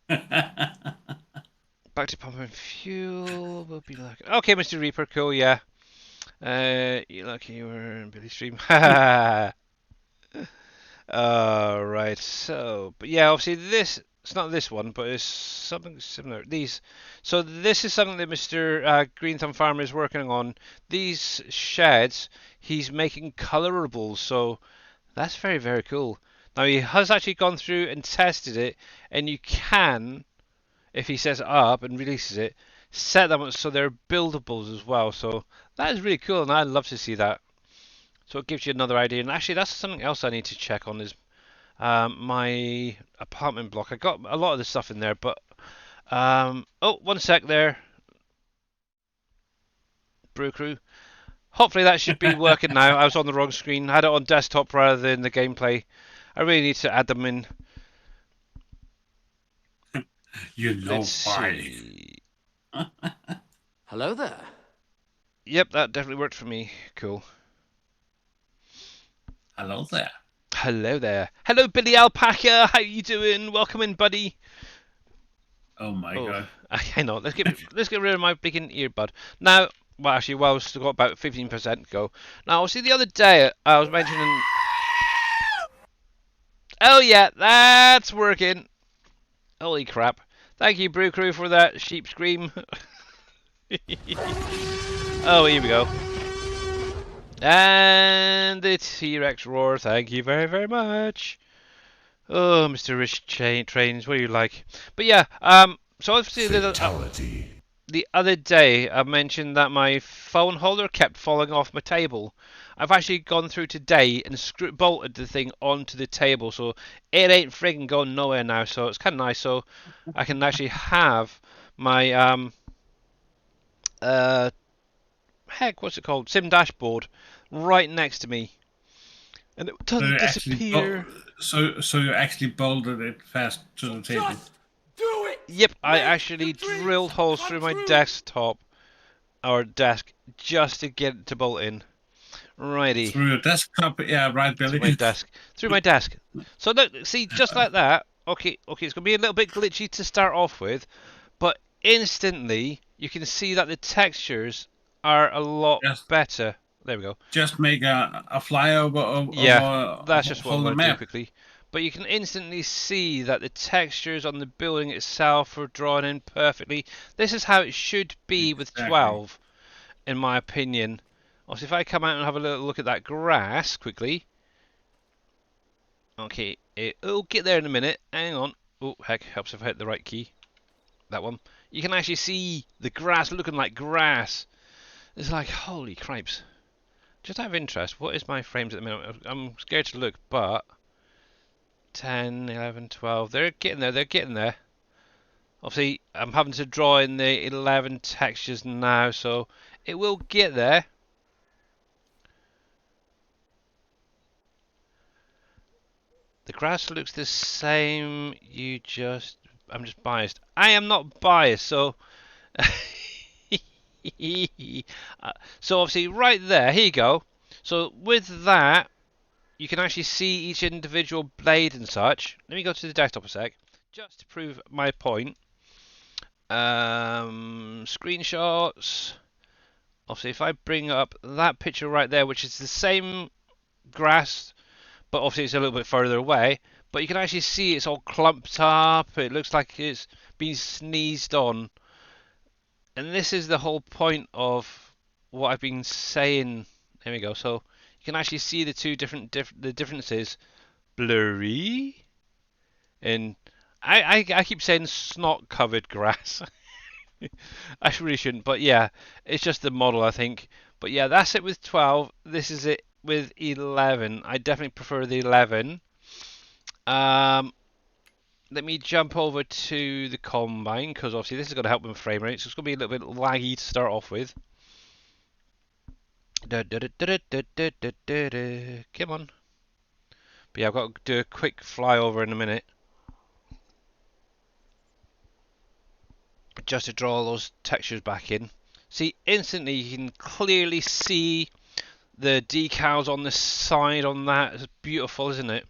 Back to pumping fuel. We'll be like, okay, Mr. Reaper, cool, yeah. You lucky you were in Billy Stream. Alright, so, but yeah, obviously it's not this one, but it's something similar. So this is something that Mr. Green Thumb Farmer is working on. These sheds, he's making colorables, so that's very, very cool. Now he has actually gone through and tested it, and you can, if he sets it up and releases it, set them up so they're buildables as well. So that is really cool, and I'd love to see that. So it gives you another idea. And actually, that's something else I need to check on is my apartment block. I got a lot of the stuff in there, but oh, one sec there, Brew Crew. Hopefully that should be working now. I was on the wrong screen. I had it on desktop rather than the gameplay. I really need to add them in. You know Let's why. see. Hello there. Yep, that definitely worked for me. Cool. Hello there. Hello there. Hello, Billy Alpaca. How you doing? Welcome in, buddy. Oh my Oh, god. I know. Let's get rid of my blinking earbud now. Well, actually, I've still got about 15% to go. Now, see, the other day I was mentioning. Oh yeah, that's working. Holy crap! Thank you, Brew Crew, for that sheep scream. Oh, here we go. And the T-Rex roar. Thank you very, very much. Oh, Mr. Rich Trains, what do you like? But yeah, so obviously Fatality. the other day I mentioned that my phone holder kept falling off my table. I've actually gone through today and bolted the thing onto the table, so it ain't friggin' going nowhere now. So it's kind of nice. So I can actually have my uh heck, what's it called? Sim dashboard right next to me, and it So doesn't you actually disappear. so you actually bolted it fast to the table. Just do it! Yep, I Make actually your dreams drilled holes come through my true! desktop or desk just to get it to bolt in. Righty. Through your desktop, yeah, right, Through Billy. my desk. Through my desk. So look, see, just like that. Okay, it's gonna be a little bit glitchy to start off with, but instantly you can see that the textures are a lot just better. There we go. just make a flyover of Yeah, a that's just what I'm whole gonna do map. quickly. But you can instantly see that the textures on the building itself are drawn in perfectly. This is how it should be with Exactly. 12, in my opinion. Also, if I come out and have a little look at that grass quickly. Okay, it'll get there in a minute. Hang on. Oh, heck, helps if I hit the right key. That one. You can actually see the grass looking like grass. It's like, holy cripes. Just out of interest, what is my frames at the minute? I'm scared to look, but 10, 11, 12. They're getting there. They're getting there. Obviously, I'm having to draw in the 11 textures now, so it will get there. The grass looks the same. I'm just biased. I am not biased, so. So obviously, right there. Here you go. So with that, you can actually see each individual blade and such. Let me go to the desktop a sec, just to prove my point. Screenshots. Obviously, if I bring up that picture right there, which is the same grass, but obviously it's a little bit further away, but you can actually see it's all clumped up. It looks like it's been sneezed on. And this is the whole point of what I've been saying. There we go. So you can actually see the two the differences. Blurry and I keep saying snot covered grass. I really shouldn't, but yeah, it's just the model, I think. But yeah, that's it with 12. This is it with 11. I definitely prefer the 11. Um, Let me jump over to the combine because obviously this is going to help with frame rate. So it's going to be a little bit laggy to start off with. Come on. But yeah, I've got to do a quick flyover in a minute. Just to draw all those textures back in. See, instantly you can clearly see the decals on the side on that. It's beautiful, isn't it?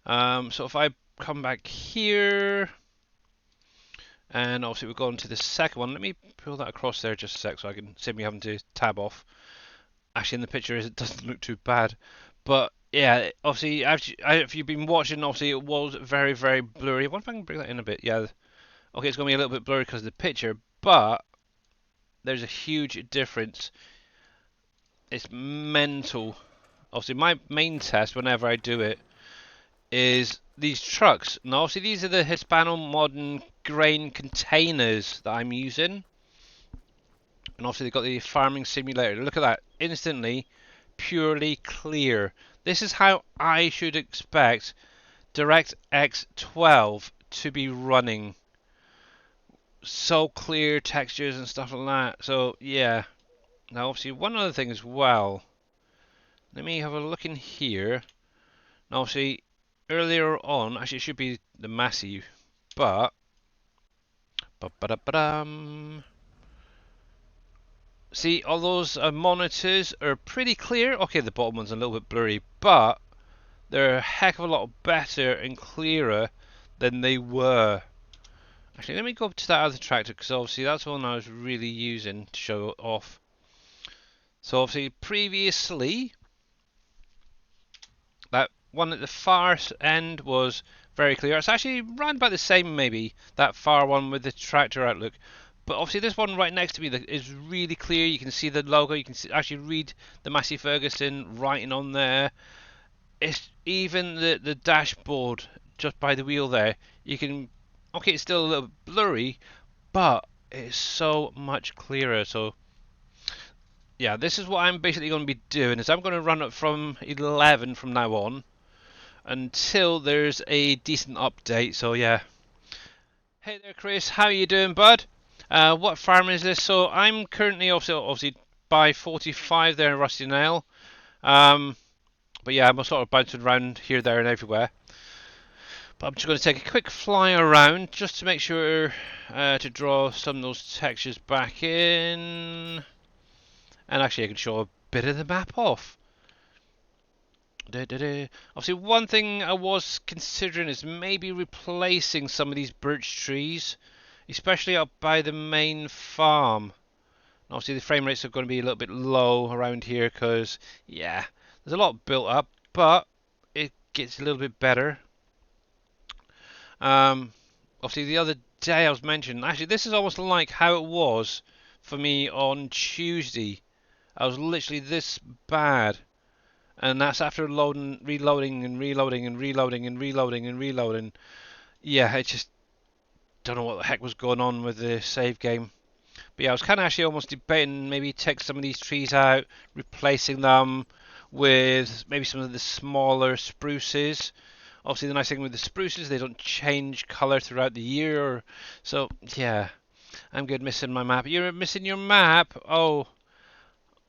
So if I come back here, and obviously we're going to the second one. Let me pull that across there just a sec so I can see me having to tab off. Actually, in the picture, it doesn't look too bad. But yeah, obviously, if you've been watching, obviously it was very, very blurry. I wonder if I can bring that in a bit. Yeah, okay, it's going to be a little bit blurry because of the picture, but there's a huge difference. It's mental. Obviously, my main test, whenever I do it, is these trucks. Now, obviously, these are the Hispano Modern grain containers that I'm using. And obviously, they've got the farming simulator. Look at that. Instantly, purely clear. This is how I should expect DirectX 12 to be running. So clear textures and stuff like that. So, yeah. Now, obviously, one other thing as well. Let me have a look in here. Now, obviously, earlier on, actually, it should be the massive, but. Ba-ba-da-ba-dum. See, all those monitors are pretty clear. Okay, the bottom one's a little bit blurry, but they're a heck of a lot better and clearer than they were. Actually, let me go up to that other tractor because obviously that's the one I was really using to show it off. So obviously previously, that one at the far end was very clear. It's actually around about the same maybe, that far one with the tractor outlook. But obviously this one right next to me is really clear. You can see the logo. You can actually read the Massey Ferguson writing on there. It's even the dashboard just by the wheel there. You can, okay, it's still a little blurry, but it is so much clearer. So yeah, this is what I'm basically going to be doing, is I'm going to run it from 11 from now on until there's a decent update. So yeah. Hey there, Chris. How you doing, bud? What farm is this? So I'm currently obviously by 45 there in Rusty Nail. But yeah, I'm sort of bouncing around here, there, and everywhere. But I'm just going to take a quick fly around just to make sure to draw some of those textures back in. And actually, I can show a bit of the map off. Obviously, one thing I was considering is maybe replacing some of these birch trees, especially up by the main farm. Obviously, the frame rates are going to be a little bit low around here because, yeah, there's a lot built up, but it gets a little bit better. Obviously, the other day I was mentioning, actually, this is almost like how it was for me on Tuesday. I was literally this bad. And that's after reloading and reloading and reloading and reloading and reloading. Yeah, I just don't know what the heck was going on with the save game. But yeah, I was kind of actually almost debating maybe take some of these trees out, replacing them with maybe some of the smaller spruces. Obviously, the nice thing with the spruces, they don't change colour throughout the year. So, yeah, I'm good missing my map. You're missing your map? Oh,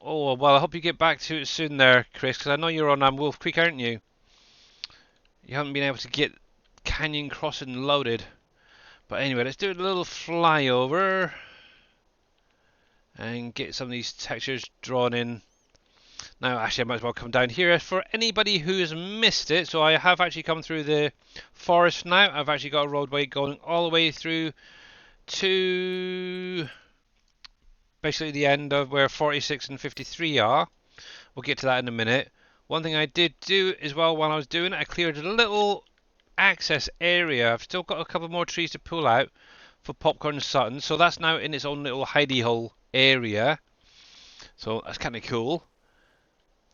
well, I hope you get back to it soon there, Chris, because I know you're on Wolf Creek, aren't you? You haven't been able to get Canyon Crossing loaded. But anyway, let's do a little flyover and get some of these textures drawn in. Now, actually, I might as well come down here. For anybody who's missed it, so I have actually come through the forest now. I've actually got a roadway going all the way through to basically the end of where 46 and 53 are. We'll get to that in a minute. One thing I did do as well while I was doing it, I cleared a little access area. I've still got a couple more trees to pull out for Popcorn Sutton, so that's now in its own little hidey hole area. So that's kind of cool.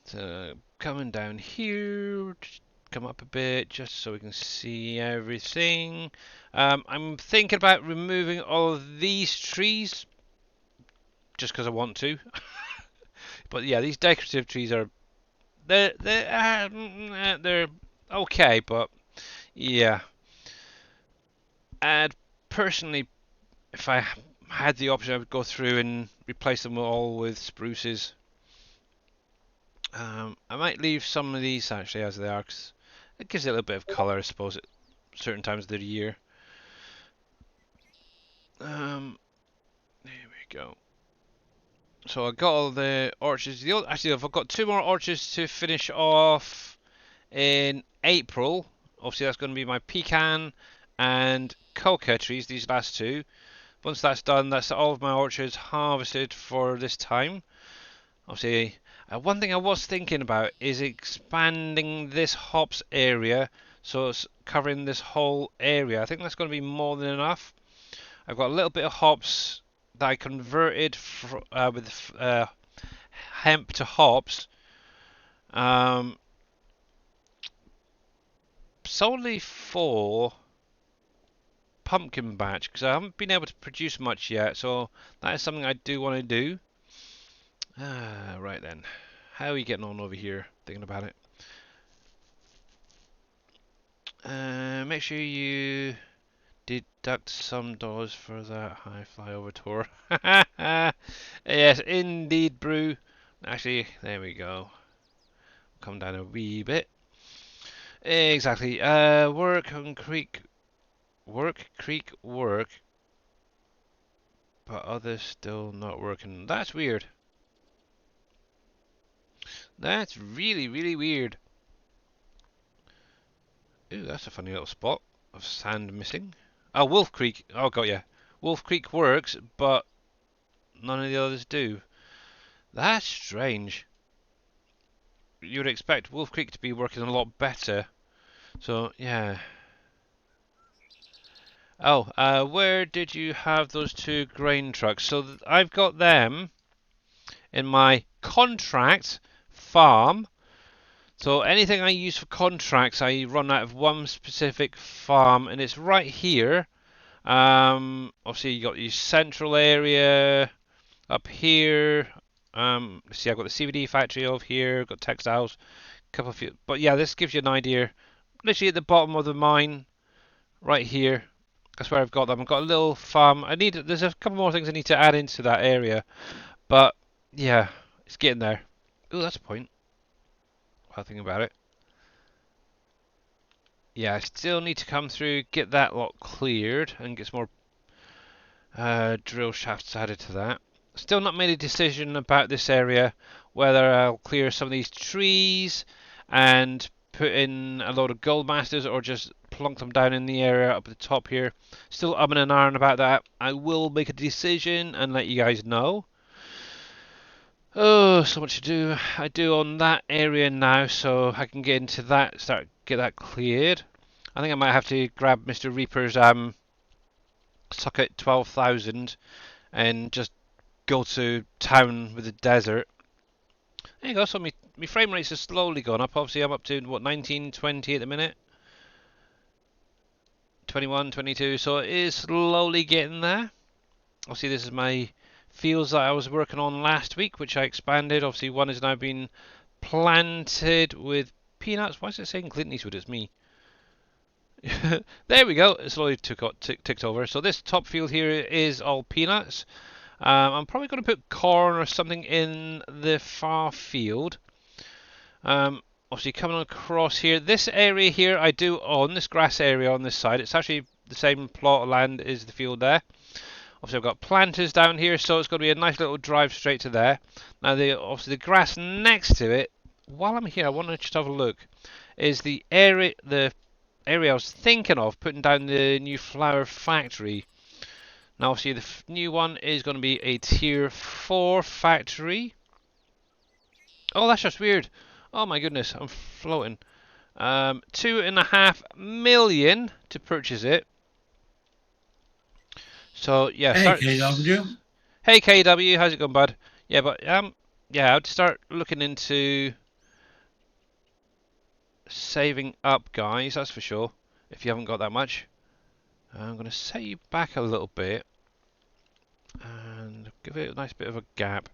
So coming down here, just come up a bit just so we can see everything. I'm thinking about removing all of these trees just because I want to. But yeah, these decorative trees are they're okay, but yeah. And personally, if I had the option, I would go through and replace them all with spruces. I might leave some of these actually as they are, because it gives it a little bit of colour, I suppose, at certain times of the year. There we go. So I got all the orchards. Actually, I've got 2 more orchards to finish off in April. Obviously, that's going to be my pecan and coca trees, these last 2. Once that's done, that's all of my orchards harvested for this time. Obviously, one thing I was thinking about is expanding this hops area, so it's covering this whole area. I think that's going to be more than enough. I've got a little bit of hops that I converted with hemp to hops. Solely for pumpkin batch, because I haven't been able to produce much yet, so that is something I do want to do. Right then, how are you getting on over here, thinking about it? Make sure you deduct some dollars for that high flyover tour. Yes, indeed, brew. Actually, there we go. Come down a wee bit. Exactly. Work on creek. Work, creek, work. But others still not working. That's weird. That's really, really weird. Ooh, that's a funny little spot of sand missing. Oh, Wolf Creek. Oh, got ya. Wolf Creek works, but none of the others do. That's strange. You would expect Wolf Creek to be working a lot better. So, yeah. Oh, where did you have those 2 grain trucks? So I've got them in my contract farm. So anything I use for contracts, I run out of one specific farm, and it's right here. Obviously you got your central area up here. See, I've got the CBD factory over here. Got textiles, couple of few. But yeah, this gives you an idea. Literally at the bottom of the mine, right here. That's where I've got them. I've got a little farm. There's a couple more things I need to add into that area, but yeah, it's getting there. Oh, that's a point. While thinking about it. Yeah, I still need to come through, get that lot cleared, and get some more drill shafts added to that. Still not made a decision about this area, whether I'll clear some of these trees and put in a load of gold masters or just plonk them down in the area up at the top here. Still umming and ahhing about that. I will make a decision and let you guys know. Oh, so much to do. I do on that area now, so I can get into that, get that cleared. I think I might have to grab Mr. Reaper's socket 12,000 and just go to town with the desert. There you go. So my frame rates are slowly going up. Obviously, I'm up to what 19, 20 at the minute. 21, 22. So it is slowly getting there. Obviously, this is my fields that I was working on last week, which I expanded. Obviously, one has now been planted with peanuts. Why is it saying Clint Eastwood? It's me. There we go. It slowly ticked over. So this top field here is all peanuts. I'm probably going to put corn or something in the far field. Obviously coming across here, this area here I do own, this grass area on this side. It's actually the same plot of land as the field there. Obviously I've got planters down here, so it's going to be a nice little drive straight to there. Now obviously the grass next to it, while I'm here I want to just have a look, is the area I was thinking of putting down the new flower factory. Now obviously the new one is going to be a tier 4 factory. Oh, that's just weird. Oh my goodness, I'm floating. 2.5 million to purchase it. So yeah, Hey, KW. Hey KW, how's it going, bud? Yeah, but yeah, I'd start looking into saving up, guys. That's for sure. If you haven't got that much, I'm gonna set you back a little bit and give it a nice bit of a gap.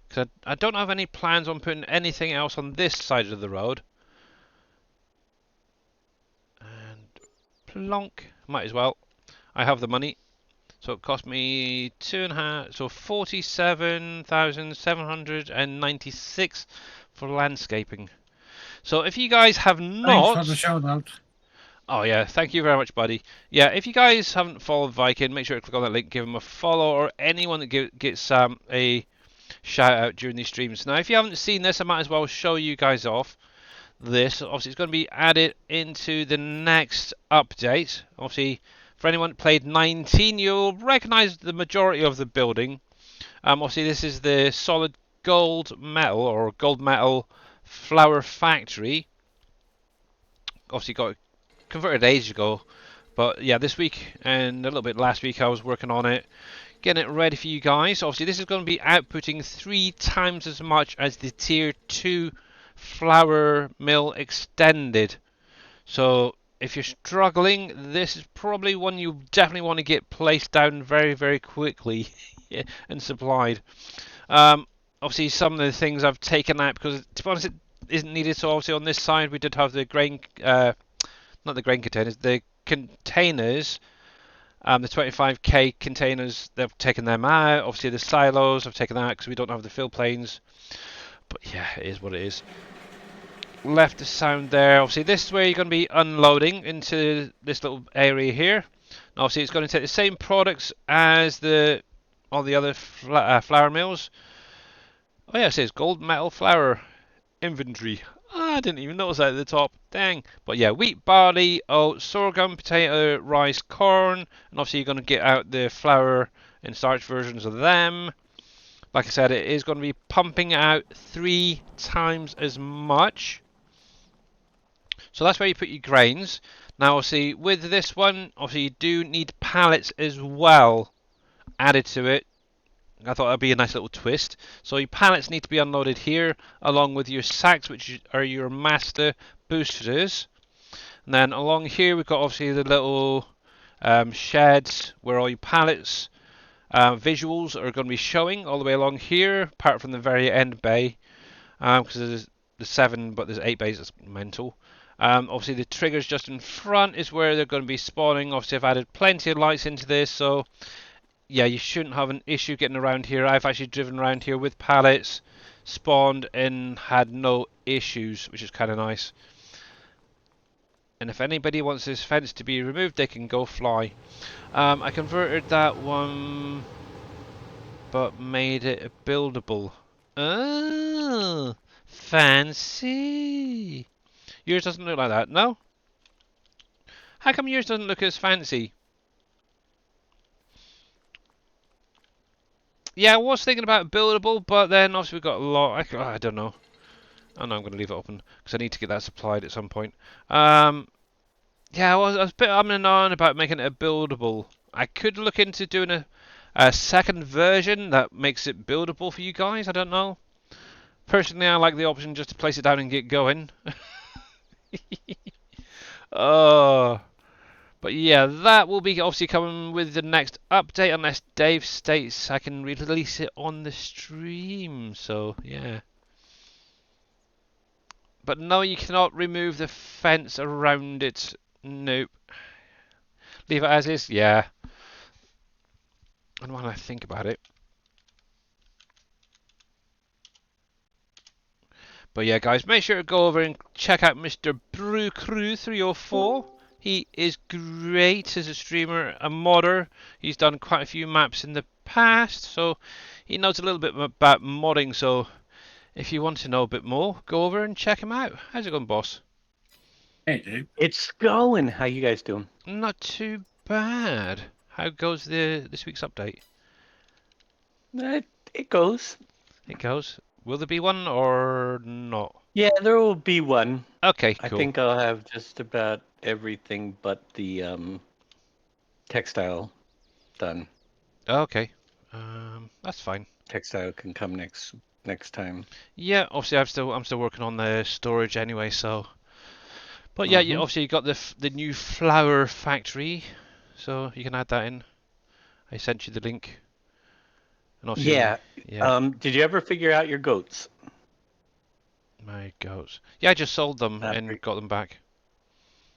Because I don't have any plans on putting anything else on this side of the road. And plonk, might as well. I have the money. So it cost me 2.5, so 47,796 for landscaping. So if you guys have not... Thanks for the shout out. Oh yeah, thank you very much, buddy. Yeah, if you guys haven't followed Viking, make sure to click on that link, give him a follow, or anyone that gets a shout out during these streams. Now, if you haven't seen this, I might as well show you guys off this. Obviously, it's going to be added into the next update. Obviously, for anyone that played 19, you'll recognize the majority of the building. Obviously, this is the solid gold metal or gold metal flower factory. Obviously, got it converted ages ago. But yeah, this week and a little bit last week, I was working on it, getting it ready for you guys. Obviously, this is going to be outputting 3 times as much as the tier 2 flour mill extended. So if you're struggling, this is probably one you definitely want to get placed down very, very quickly and supplied. Obviously, some of the things I've taken out because, to be honest, it isn't needed. So obviously on this side, we did have the grain, not the grain containers, the containers. The 25k containers, they've taken them out. Obviously the silos, I've taken them out because we don't have the fill planes. But yeah, it is what it is. Left the sound there. Obviously this is where you're going to be unloading into this little area here. And obviously it's going to take the same products as all the other flour mills. Oh yeah, it says gold metal flour inventory. I didn't even notice that at the top. Dang. But yeah, wheat, barley, oat, sorghum, potato, rice, corn. And obviously you're going to get out the flour and starch versions of them. Like I said, it is going to be pumping out 3 times as much. So that's where you put your grains. Now obviously with this one, obviously you do need pallets as well added to it. I thought that'd be a nice little twist. So your pallets need to be unloaded here, along with your sacks, which are your master boosters. And then along here we've got obviously the little sheds where all your pallets visuals are going to be showing all the way along here, apart from the very end bay, because there's 7, but there's 8 bays. That's mental. Obviously, the triggers just in front is where they're going to be spawning. Obviously, I've added plenty of lights into this, so yeah, you shouldn't have an issue getting around here. I've actually driven around here with pallets, spawned, and had no issues, which is kind of nice. And if anybody wants this fence to be removed, they can go fly. I converted that one, but made it buildable. Oh, fancy. Yours doesn't look like that, no? How come yours doesn't look as fancy? Yeah, I was thinking about buildable, but then obviously we've got a lot. I don't know. Oh no, I'm going to leave it open because I need to get that supplied at some point. Yeah, I was a bit umming and on about making it a buildable. I could look into doing a second version that makes it buildable for you guys. I don't know. Personally, I like the option just to place it down and get going. Oh, but yeah, that will be obviously coming with the next update, unless Dave states I can release it on the stream. So yeah. But no, you cannot remove the fence around it. Nope. Leave it as is. Yeah. And when I think about it. But yeah, guys, make sure to go over and check out Mr. Brew Crew 304. He is great as a streamer, a modder. He's done quite a few maps in the past, so he knows a little bit about modding. So if you want to know a bit more, go over and check him out. How's it going, boss? Hey, Dave. It's going. How you guys doing? Not too bad. How goes this week's update? It goes. It goes. Will there be one or not? Yeah, there will be one. Okay, I cool. think I'll have just about everything but the textile done. Okay. That's fine. Textile can come next time. Yeah, obviously I'm still working on the storage anyway, so. But yeah, you, obviously you got the new flower factory, so you can add that in. I sent you the link. And obviously, Yeah. yeah. Did you ever figure out your goats? My goats. Yeah, I just sold them Not and re- got them back.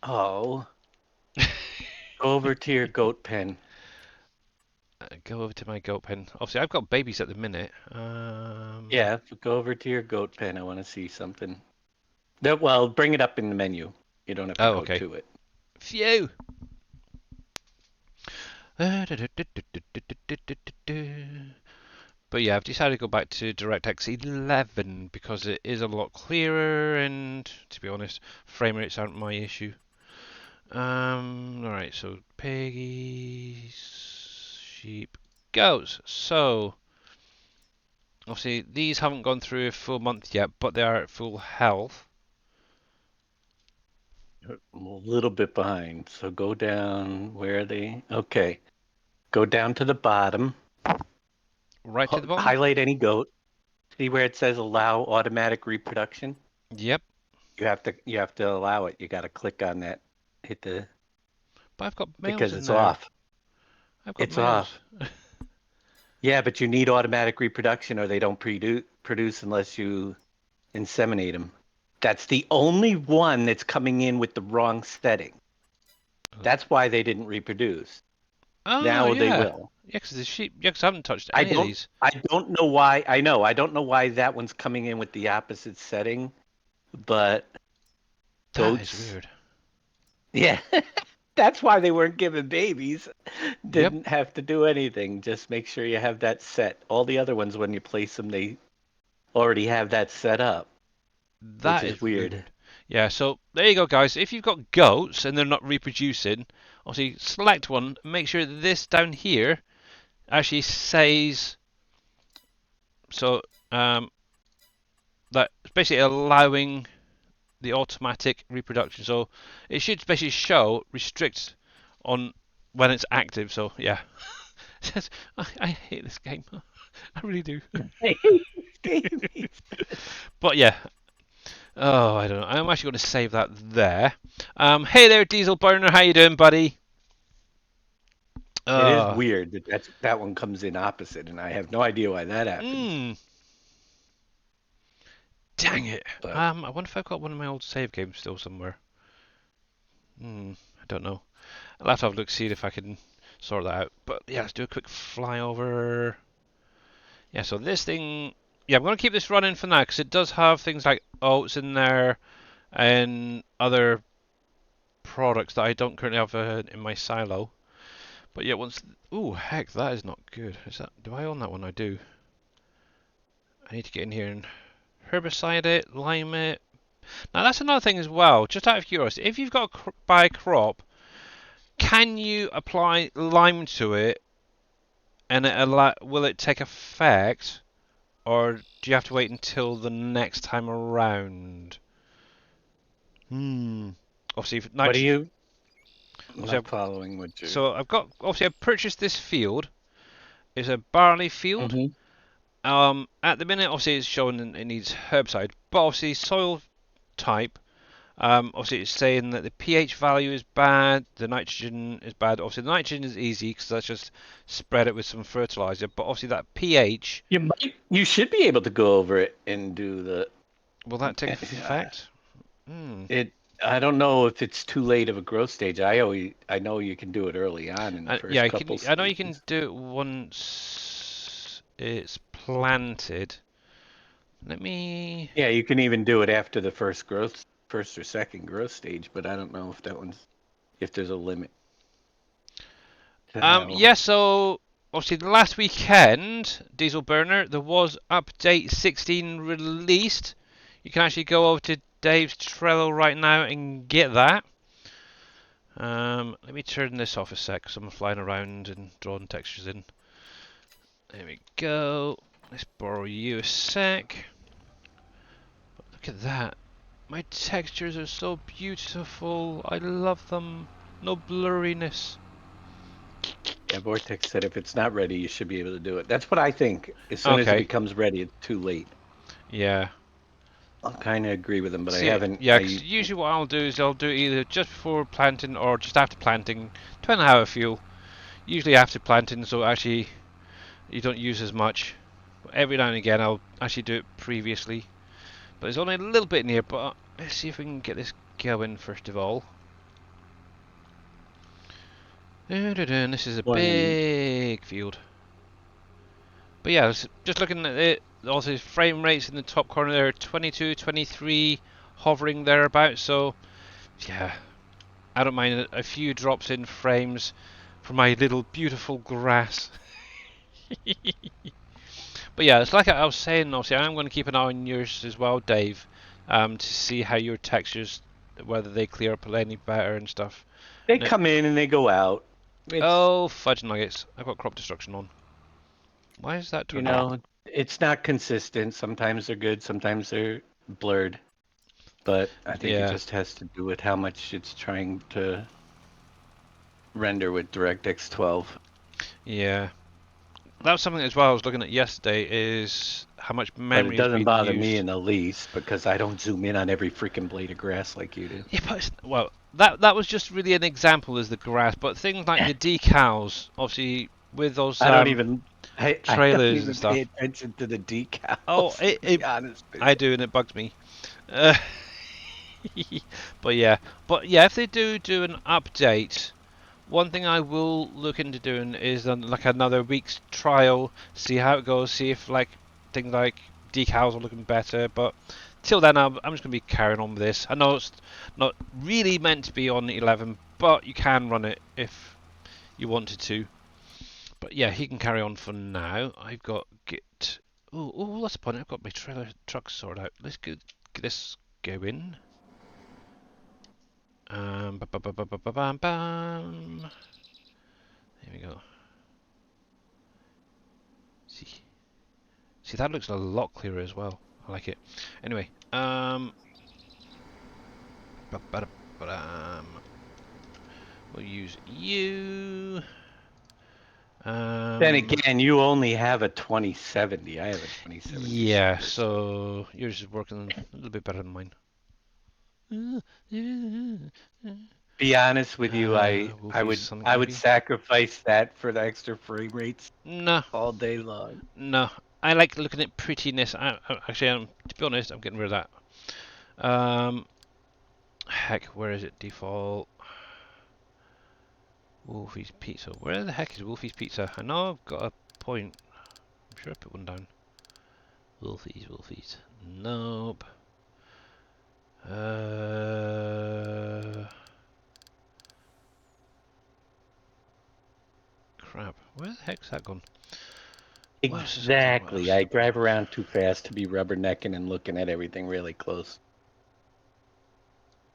Oh. Go over to your goat pen. Go over to my goat pen. Obviously, I've got babies at the minute. Yeah, go over to your goat pen. I want to see something. Well, bring it up in the menu. You don't have to go okay. to it. Phew. But yeah, I've decided to go back to DirectX 11 because it is a lot clearer, and to be honest, frame rates aren't my issue. Alright, so piggies, sheep, goats. So, obviously, these haven't gone through a full month yet, but they are at full health. I'm a little bit behind, so go down. Where are they? Okay. Go down to the bottom. Right to the bottom? Highlight any goat. See where it says allow automatic reproduction? Yep. You have to allow it. You got to click on that. Hit the But I've got males because in it's there. off. I've got It's males. off. Yeah, but you need automatic reproduction or they don't produce unless you inseminate them. That's the only one that's coming in with the wrong setting. That's why they didn't reproduce. Oh, Now yeah. they will. Yeah, because the sheep. Yeah, because I haven't touched any of these. I don't know why. I know. I don't know why that one's coming in with the opposite setting, but That goats. is weird. Yeah, that's why they weren't given babies. Didn't have to do anything. Just make sure you have that set. All the other ones, when you place them, they already have that set up. That which is weird. Yeah, so there you go, guys. If you've got goats and they're not reproducing, obviously select one. Make sure that this down here actually says so. That basically allowing the automatic reproduction. So it should basically show restrict on when it's active. So yeah, I hate this game. I really do. But yeah. Oh, I don't know. I'm actually going to save that there. Hey there, Diesel Burner. How you doing, buddy? It is Uh, weird that one comes in opposite, and I have no idea why that happens. Dang it. But I wonder if I've got one of my old save games still somewhere. I don't know. I'll have to have a look, see if I can sort that out. But yeah, let's do a quick flyover. Yeah, so this thing, yeah, I'm going to keep this running for now because it does have things like oats in there and other products that I don't currently have in my silo. But yeah, once, ooh, heck, that is not good. Is that? Do I own that one? I do. I need to get in here and herbicide it, lime it. Now that's another thing as well. Just out of curiosity, if you've got a buy crop, can you apply lime to it, and will it take effect, or do you have to wait until the next time around? Obviously, if what are nitrogen. you? I'm Obviously, not following what you. so I've got. Obviously, I've purchased this field. It's a barley field. Hmm. At the minute, obviously, it's showing it needs herbicide, but obviously, soil type. Obviously, it's saying that the pH value is bad, the nitrogen is bad. Obviously, the nitrogen is easy because that's just spread it with some fertilizer. But obviously, that pH, You should be able to go over it and do the. will that take effect? It. I don't know if it's too late of a growth stage. I know you can do it early on in the Yeah, first couple I know you can stages. do it once it's planted. Let me. Yeah, you can even do it after the first or second growth stage. But I don't know if there's a limit to how. Yeah. So obviously, the last weekend, Diesel Burner, there was update 16 released. You can actually go over to Dave's Trello right now and get that. Let me turn this off a sec because I'm flying around and drawing textures in. There we go. Let's borrow you a sec. Look at that. My textures are so beautiful. I love them. No blurriness. Yeah, Vortex said if it's not ready, you should be able to do it. That's what I think. As soon as it Okay. becomes ready, it's too late. Yeah. I kind of agree with him, but I See, haven't. yeah, 'cause usually what I'll do is I'll do it either just before planting or just after planting, depending on how I feel. Usually after planting, so actually you don't use as much. Every now and again I'll actually do it previously. But there's only a little bit in here, but let's see if we can get this going first of all. This is a big field. But yeah, just looking at it, also frame rates in the top corner there, 22, 23, hovering thereabouts. So yeah, I don't mind a few drops in frames for my little beautiful grass. But yeah, it's like I was saying, obviously I'm going to keep an eye on yours as well, Dave, to see how your textures, whether they clear up any better and stuff. They come in and they go out. It's Oh, fudge nuggets. I've got crop destruction on. Why is that you turned on? know, it's not consistent. Sometimes they're good, sometimes they're blurred. But I think it Yeah, just has to do with how much it's trying to render with DirectX 12. yeah. That was something as well I was looking at yesterday, is how much But it memory is doesn't being bother me used. in the least because I don't zoom in on every freaking blade of grass like you do. Yeah, but well, that was just really an example as the grass, but things like the decals, obviously with those I don't even I don't trailers and even pay stuff. attention to the Oh, decals, to be honest with I you. do, and it bugs me. Uh, but yeah, if they do an update, one thing I will look into doing is like another week's trial, see how it goes, see if like things like decals are looking better. But till then, I'm just gonna be carrying on with this. I know it's not really meant to be on 11, but you can run it if you wanted to. But yeah, he can carry on for now. I've got get. Oh, that's the point. I've got my trailer truck sorted out. Let's get this going. Bam. There we go. See, that looks a lot clearer as well. I like it. Anyway, we'll use you. Then again, you only have a 2070. I have a 2070 Yeah, Super. so yours is working a little bit better than mine. Be honest with you, Wolfie's Sonic I would maybe? sacrifice that for the extra frame rates No, all day long. no. I like looking at prettiness. Actually, to be honest, I'm getting rid of that. Heck, where is it? Default. Wolfie's Pizza. Where the heck is Wolfie's Pizza? I know I've got a point. I'm sure I put one down. Wolfie's. Nope. Crap. Where the heck's that gone? What else is it? What Exactly. else? I drive around too fast to be rubbernecking and looking at everything really close.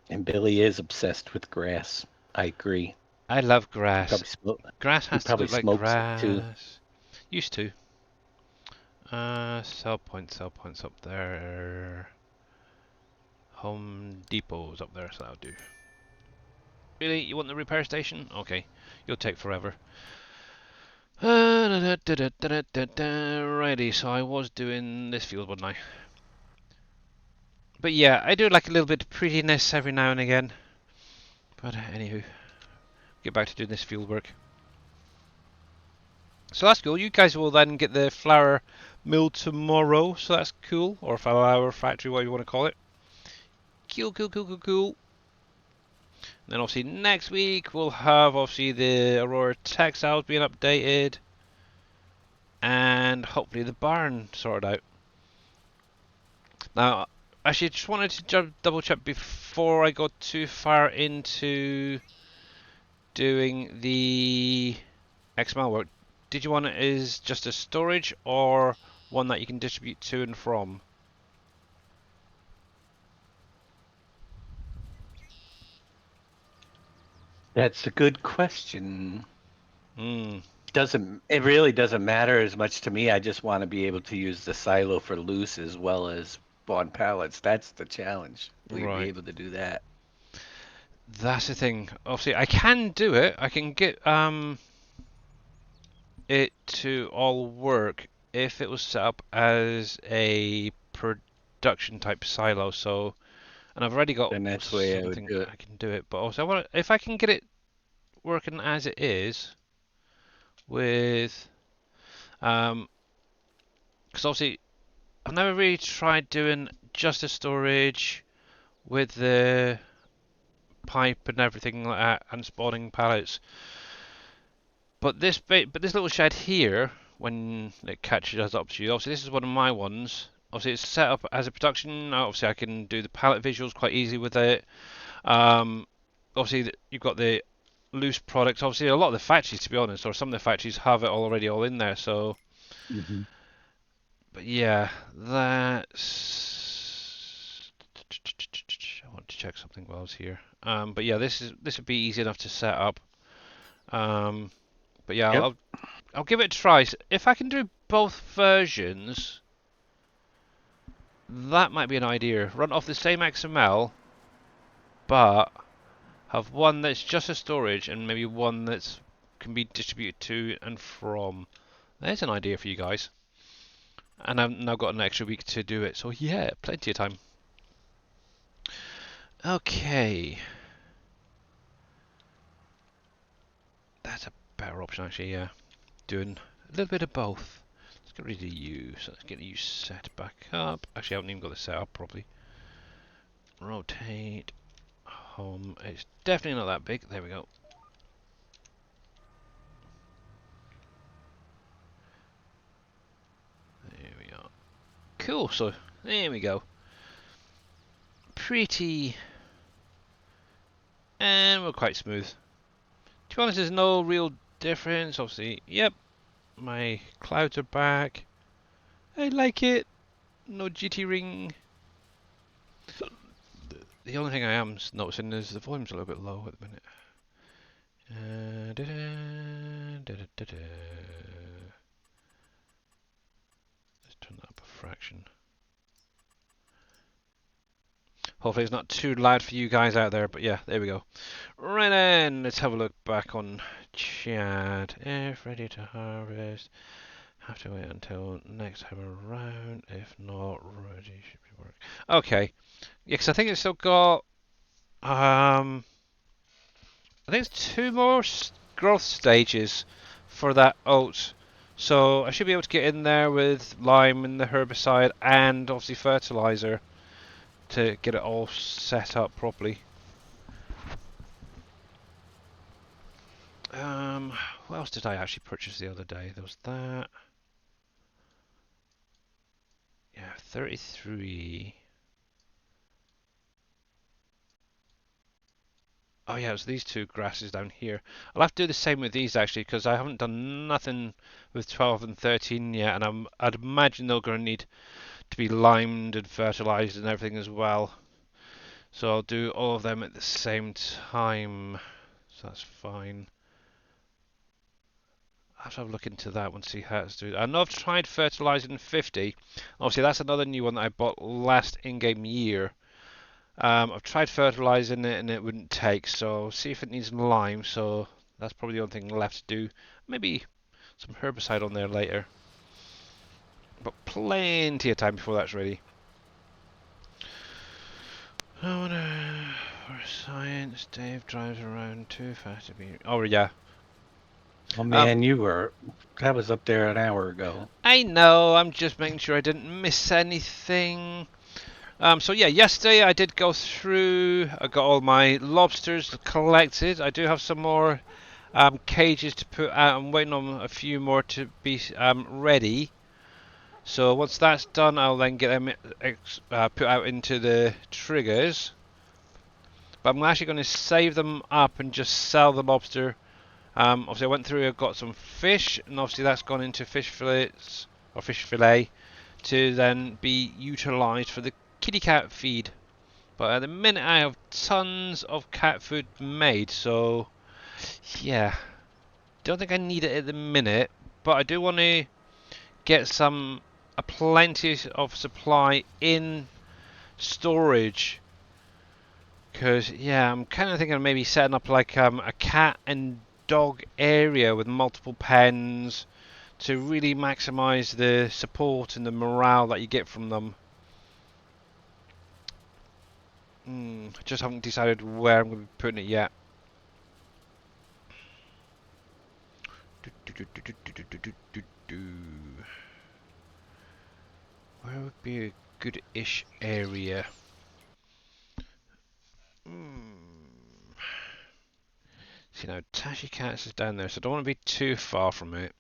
And Billy is obsessed with grass. I agree. I love He grass. probably smoke. Grass He has to probably look like smokes it too. grass. Used to. Sell points up there. Home Depot's up there, so that'll do. Really? You want the repair station? Okay. You'll take forever. Righty, so I was doing this field, wasn't I? But yeah, I do like a little bit of prettiness every now and again. But anywho, get back to doing this field work. So that's cool. You guys will then get the flour milled tomorrow, so that's cool. Or flour factory, whatever you want to call it. Cool. And then obviously next week we'll have obviously the Aurora textiles being updated. And hopefully the barn sorted out. Now, actually, just wanted to double check before I go too far into doing the XML work. Did you want it as just a storage or one that you can distribute to and from? That's a good question. Hmm. It really doesn't matter as much to me. I just want to be able to use the silo for loose as well as on pallets. That's the challenge. Will you be Right. able to do that? That's the thing. Obviously, I can do it. I can get it to all work if it was set up as a production type silo. So, and I've already got Then that's the way I would something do it. I can do it. But also, if I can get it working as it is with, because obviously I've never really tried doing just a storage with the pipe and everything like that and spawning pallets. But this little shed here, when it catches up to you, obviously this is one of my ones. Obviously it's set up as a production. Obviously I can do the palette visuals quite easy with it. Obviously you've got the loose products. Obviously a lot of the factories, to be honest, or some of the factories have it already all in there. So, but yeah, that's. I want to check something while I was here. But yeah, this would be easy enough to set up. But yeah, Yep. I'll give it a try. If I can do both versions, that might be an idea. Run off the same XML, but have one that's just a storage and maybe one that's can be distributed to and from. There's an idea for you guys. And I've now got an extra week to do it, so yeah, plenty of time. Okay. That's a better option actually, yeah. Doing a little bit of both. Let's get rid of you, so let's get you set back up. Actually, I haven't even got this set up properly. Rotate. Home. It's definitely not that big. There we go. There we are. Cool, so there we go. Pretty. And we're quite smooth. To be honest, there's no real difference. Obviously, yep. My clouds are back. I like it. No GT ring. The only thing I am noticing is the volume's a little bit low at the minute. Let's turn that up a fraction. Hopefully it's not too loud for you guys out there, but yeah, there we go. Right then, let's have a look back on chat. If ready to harvest, have to wait until next time around. If not, ready should be work. Okay, yeah, because I think it's still got I think it's 2 more growth stages for that oat. So I should be able to get in there with lime and the herbicide and obviously fertilizer to get it all set up properly. What else did I actually purchase the other day? There was that. Yeah, 33. Oh yeah, it's these 2 grasses down here. I'll have to do the same with these actually, because I haven't done nothing with 12 and 13 yet, and I'd imagine they're going to need to be limed and fertilized and everything as well. So I'll do all of them at the same time. So that's fine. I'll have to have a look into that and see how it's doing. I know I've tried fertilizing 50. Obviously, that's another new one that I bought last in-game year. I've tried fertilizing it and it wouldn't take, so see if it needs lime. So that's probably the only thing left to do. Maybe some herbicide on there later. But plenty of time before that's ready. Oh no, for science, Dave drives around too fast to be... Oh yeah. Oh man, that was up there an hour ago. I know, I'm just making sure I didn't miss anything. So yeah, yesterday I did go through, I got all my lobsters collected. I do have some more cages to put out. I'm waiting on a few more to be ready. So once that's done, I'll then get them put out into the triggers. But I'm actually going to save them up and just sell the lobster. Obviously I went through, I got some fish, and obviously that's gone into fish fillets, or fish fillet, to then be utilised for the kitty cat feed. But at the minute I have tons of cat food made, so yeah, don't think I need it at the minute, but I do want to get a plenty of supply in storage, because yeah, I'm kind of thinking of maybe setting up like a cat and dog area with multiple pens to really maximize the support and the morale that you get from them. I just haven't decided where I'm going to be putting it yet. Where would be a good-ish area? See now, Tashi Cats is down there, so I don't want to be too far from it.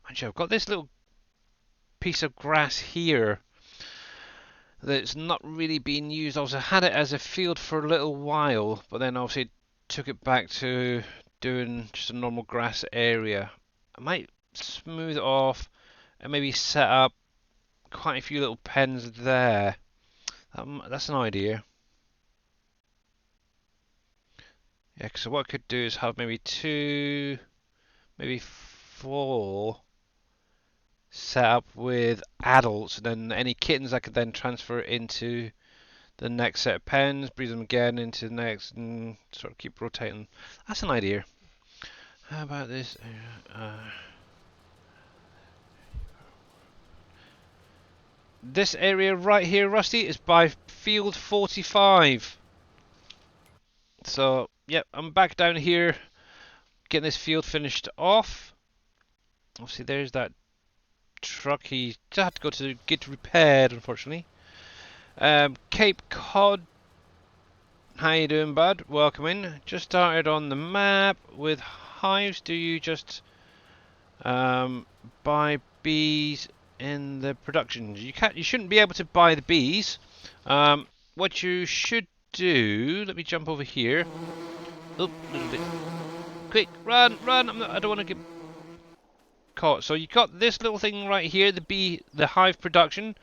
Mind you, I've got this little piece of grass here that's not really being used. I had it as a field for a little while, but then obviously took it back to doing just a normal grass area. I might smooth it off and maybe set up quite a few little pens there. That's an idea. Yeah, so what I could do is have maybe 2, maybe 4 set up with adults, and then any kittens I could then transfer into the next set of pens, breed them again into the next, and sort of keep rotating. That's an idea. How about this? This area right here, Rusty, is by field 45. So, yep, I'm back down here getting this field finished off. Obviously, there's that truck. He just had to go to get repaired, unfortunately. Cape Cod. How you doing, bud? Welcome in. Just started on the map with hives. Do you just buy bees in the production? You shouldn't be able to buy the bees. What you should do. Let me jump over here. Oop, a little bit. Quick, run! I don't want to get caught. So you got this little thing right here, the hive production.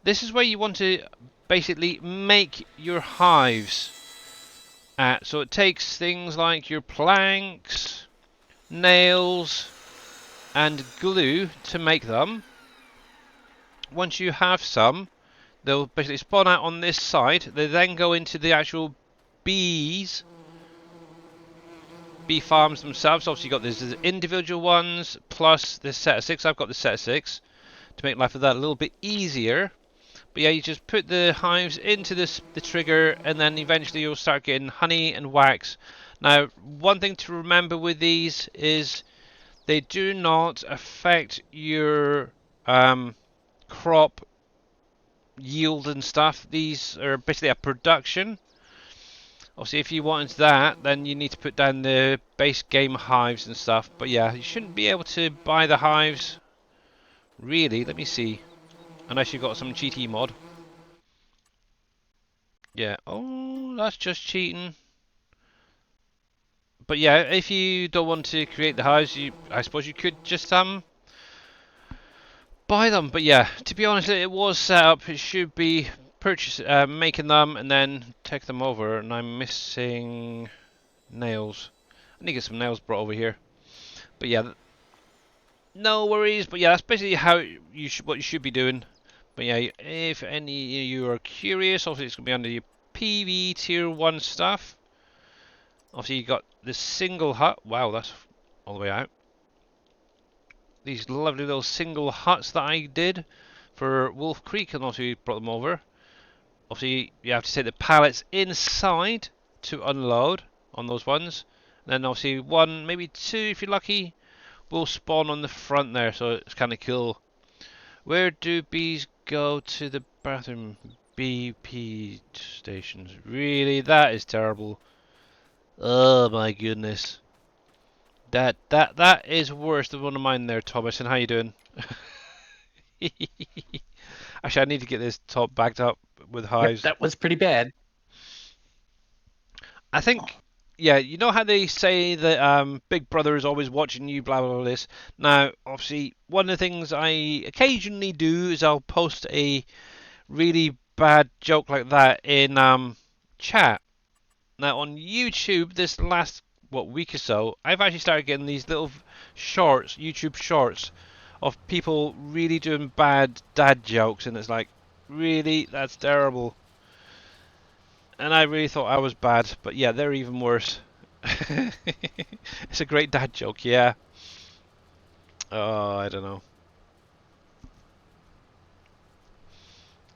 This is where you want to basically make your hives at. So it takes things like your planks, nails, and glue to make them. Once you have some, they'll basically spawn out on this side. They then go into the actual bee farms themselves. Obviously you've got these individual ones plus this set of 6. I've got the set of 6 to make life of that a little bit easier. But yeah, you just put the hives into the trigger, and then eventually you'll start getting honey and wax. Now, one thing to remember with these is they do not affect your crop yield and stuff. These are basically a production. Obviously, if you wanted that, then you need to put down the base game hives and stuff. But yeah, you shouldn't be able to buy the hives. Really, let me see. Unless you've got some GT mod. Yeah, oh, that's just cheating. But yeah, if you don't want to create the hives, I suppose you could just buy them. But yeah, to be honest, it was set up. It should be making them and then take them over. And I'm missing nails. I need to get some nails brought over here. But yeah, no worries. But yeah, that's basically how what you should be doing. But yeah, if any of you are curious, obviously it's gonna be under your PV tier 1 stuff. Obviously you got the single hut. Wow, that's all the way out. These lovely little single huts that I did for Wolf Creek, and also brought them over. Obviously you have to take the pallets inside to unload on those ones. And then obviously one, maybe two if you're lucky, will spawn on the front there, so it's kind of cool. Where do bees go to the bathroom? BP stations. Really? That is terrible. Oh my goodness. That is worse than one of mine there, Thomas. And how you doing? Actually, I need to get this top backed up with Yep, hives. that was pretty bad. I think, yeah, you know how they say that Big Brother is always watching you, blah, blah, blah, this. Now, obviously, one of the things I occasionally do is I'll post a really bad joke like that in chat. Now, on YouTube, this last, week or so, I've actually started getting these little shorts, YouTube shorts, of people really doing bad dad jokes, and it's like, really? That's terrible. And I really thought I was bad, but yeah, they're even worse. It's a great dad joke, yeah. Oh, I don't know.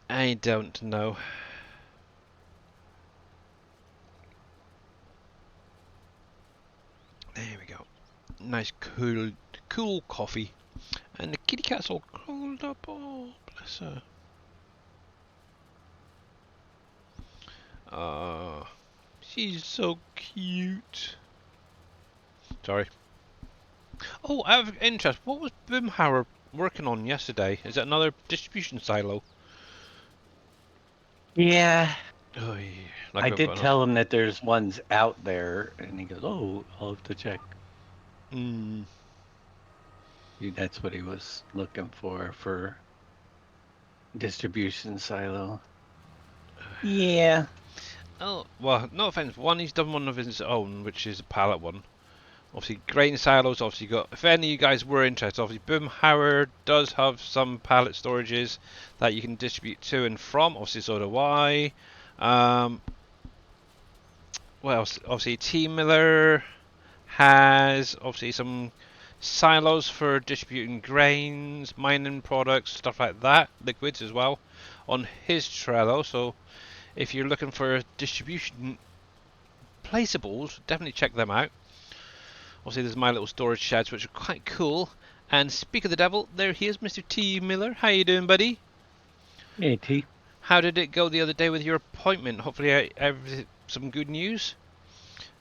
I don't know. There we go. Nice cool coffee. And the kitty cat's all curled up. Oh, bless her. She's so cute. Sorry. Oh, out of interest, what was Boomhauer working on yesterday? Is it another distribution silo? Yeah, Oh, yeah. I did tell him that there's ones out there, and he goes, "Oh, I'll have to check." That's what he was looking for distribution silo. Yeah. Oh, well, no offense. One, he's done one of his own, which is a pallet one. Obviously, grain silos, obviously got, if any of you guys were interested, obviously Boomhauer does have some pallet storages that you can distribute to and from. Obviously, so do I. What else? Obviously, T Miller has obviously some silos for distributing grains, mining products, stuff like that, liquids as well, on his Trello. So if you're looking for distribution placeables, definitely check them out. Obviously, there's my little storage sheds, which are quite cool. And speak of the devil, there he is, Mr. T Miller. How you doing, buddy? Hey, T. How did it go the other day with your appointment? Hopefully, some good news.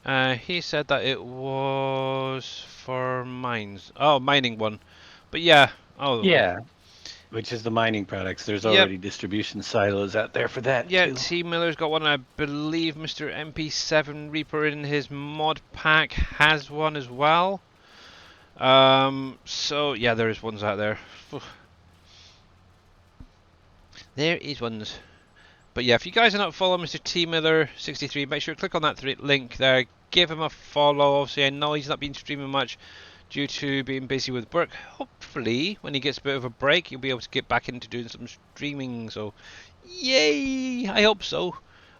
He said that it was for mines. Oh, mining one. But yeah. Oh. Yeah. Which is the mining products. There's already distribution silos out there for that yeah, too. T Miller's got one. I believe Mr. MP7 Reaper in his mod pack has one as well. So yeah, there is ones out there. There is ones. But yeah, if you guys are not following Mr. T Miller 63, make sure to click on that link there. Give him a follow. Obviously, I know he's not been streaming much due to being busy with work. Hopefully, when he gets a bit of a break, he'll be able to get back into doing some streaming. So, yay! I hope so.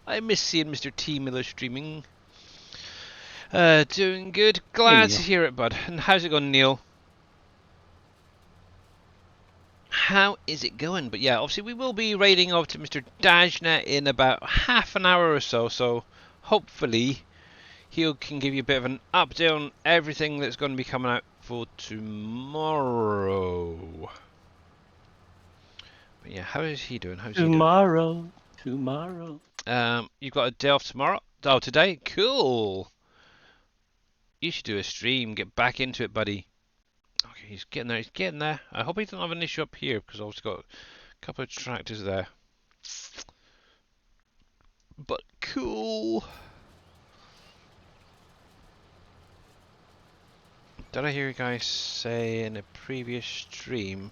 I miss seeing Mr. T Miller streaming. Doing good. Glad to hear it, bud. And how's it going, Neil? how is it going? But yeah, obviously we will be raiding over to Mr. Dajna in about half an hour or so. So hopefully he can give you a bit of an update on everything that's going to be coming out for tomorrow. But yeah, how is he doing? How's he doing? Tomorrow. You've got a day off tomorrow? Oh, today? Cool. You should do a stream. Get back into it, buddy. Okay, he's getting there. He's getting there. I hope he doesn't have an issue up here because I've got a couple of tractors there. But cool. Did I hear you guys say in a previous stream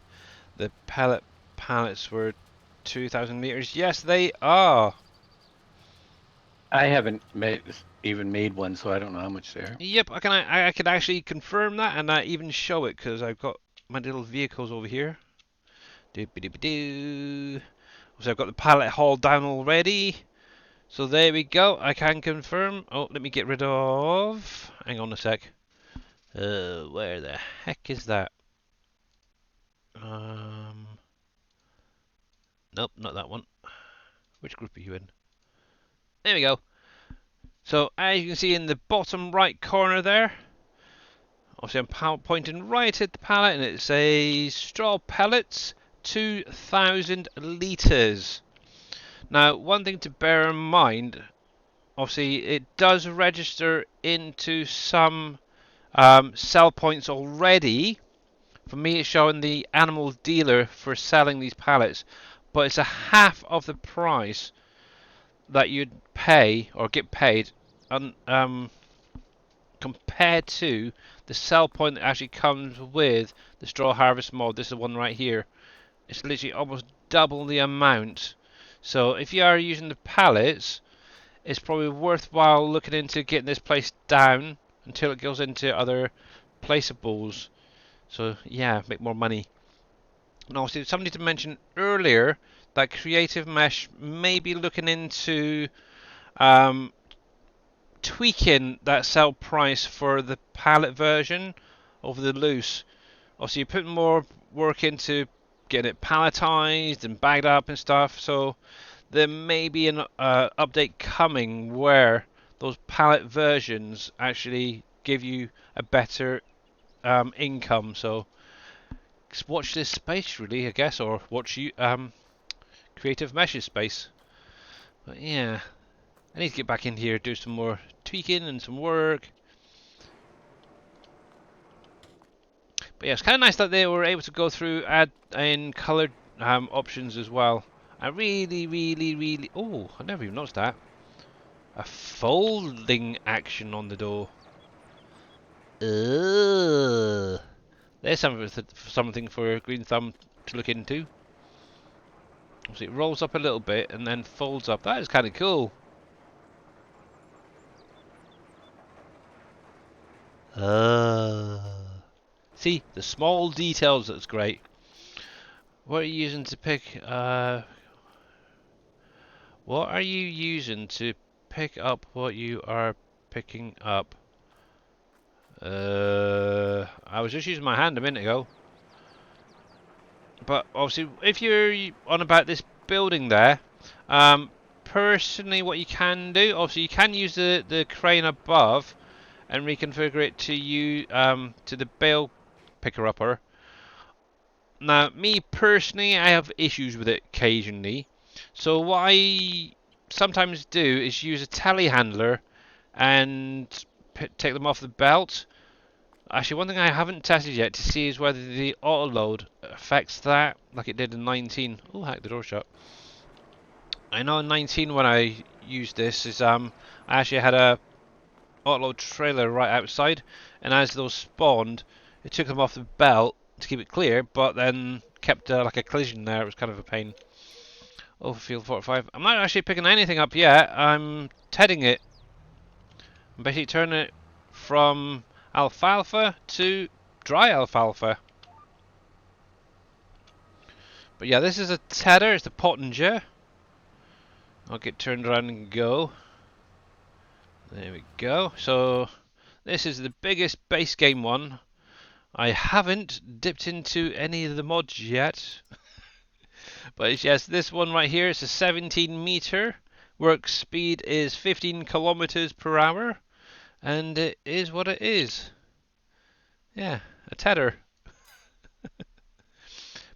the pallets were 2,000 meters? Yes, they are. I haven't even made one, so I don't know how much there. Yep, I can actually confirm that, and I even show it because I've got my little vehicles over here. Doo-ba-doo-ba-doo. So I've got the pallet hauled down already. So there we go. I can confirm. Oh, let me get rid of. Hang on a sec. Where the heck is that? Nope, not that one. Which group are you in? There we go. So as you can see in the bottom right corner there, obviously I'm pointing right at the pallet and it says straw pellets 2,000 litres. Now one thing to bear in mind, obviously it does register into some sell points already. For me it's showing the animal dealer for selling these pallets, but it's a half of the price that you'd pay or get paid compared to the sell point that actually comes with the straw harvest mod. This is the one right here. It's literally almost double the amount. So if you are using the pallets, it's probably worthwhile looking into getting this place down until it goes into other placeables. So yeah, make more money. And also somebody to mention earlier that Creative Mesh may be looking into tweaking that sell price for the pallet version over the loose. Obviously, you're putting more work into getting it palletized and bagged up and stuff. So there may be an update coming where those pallet versions actually give you a better income. So just watch this space, really, I guess, or watch you Creative Mesh's space. But yeah, I need to get back in here, do some more tweaking and some work. But yeah, it's kind of nice that they were able to go through add in colored options as well. I really. Oh, I never even noticed that. A folding action on the door. Ugh. There's something for Green Thumb to look into. So it rolls up a little bit and then folds up. That is kind of cool. See, the small details, that's great. What are you using to pick what are you using to pick up what you are picking up? I was just using my hand a minute ago. But obviously, if you're on about this building there, personally what you can do, obviously you can use the crane above and reconfigure it to you to the bale picker upper. Now, me personally, I have issues with it occasionally. So what I sometimes do is use a telehandler and take them off the belt. Actually, one thing I haven't tested yet to see is whether the auto load affects that, like it did in 19. Oh heck, the door shut. I know in 19 when I used this is I actually had a auto load trailer right outside, and as those spawned, it took them off the belt to keep it clear, but then kept like a collision there. It was kind of a pain. Overfield 45. I'm not actually picking anything up yet. I'm tedding it. I'm basically turning it from alfalfa to dry alfalfa. But yeah, this is a tedder. It's the Pottinger. I'll get turned around and go. There we go. So this is the biggest base game one. I haven't dipped into any of the mods yet. But yes, this one right here is a 17 meter. Work speed is 15 kilometers per hour, and it is what it is. Yeah, a tether.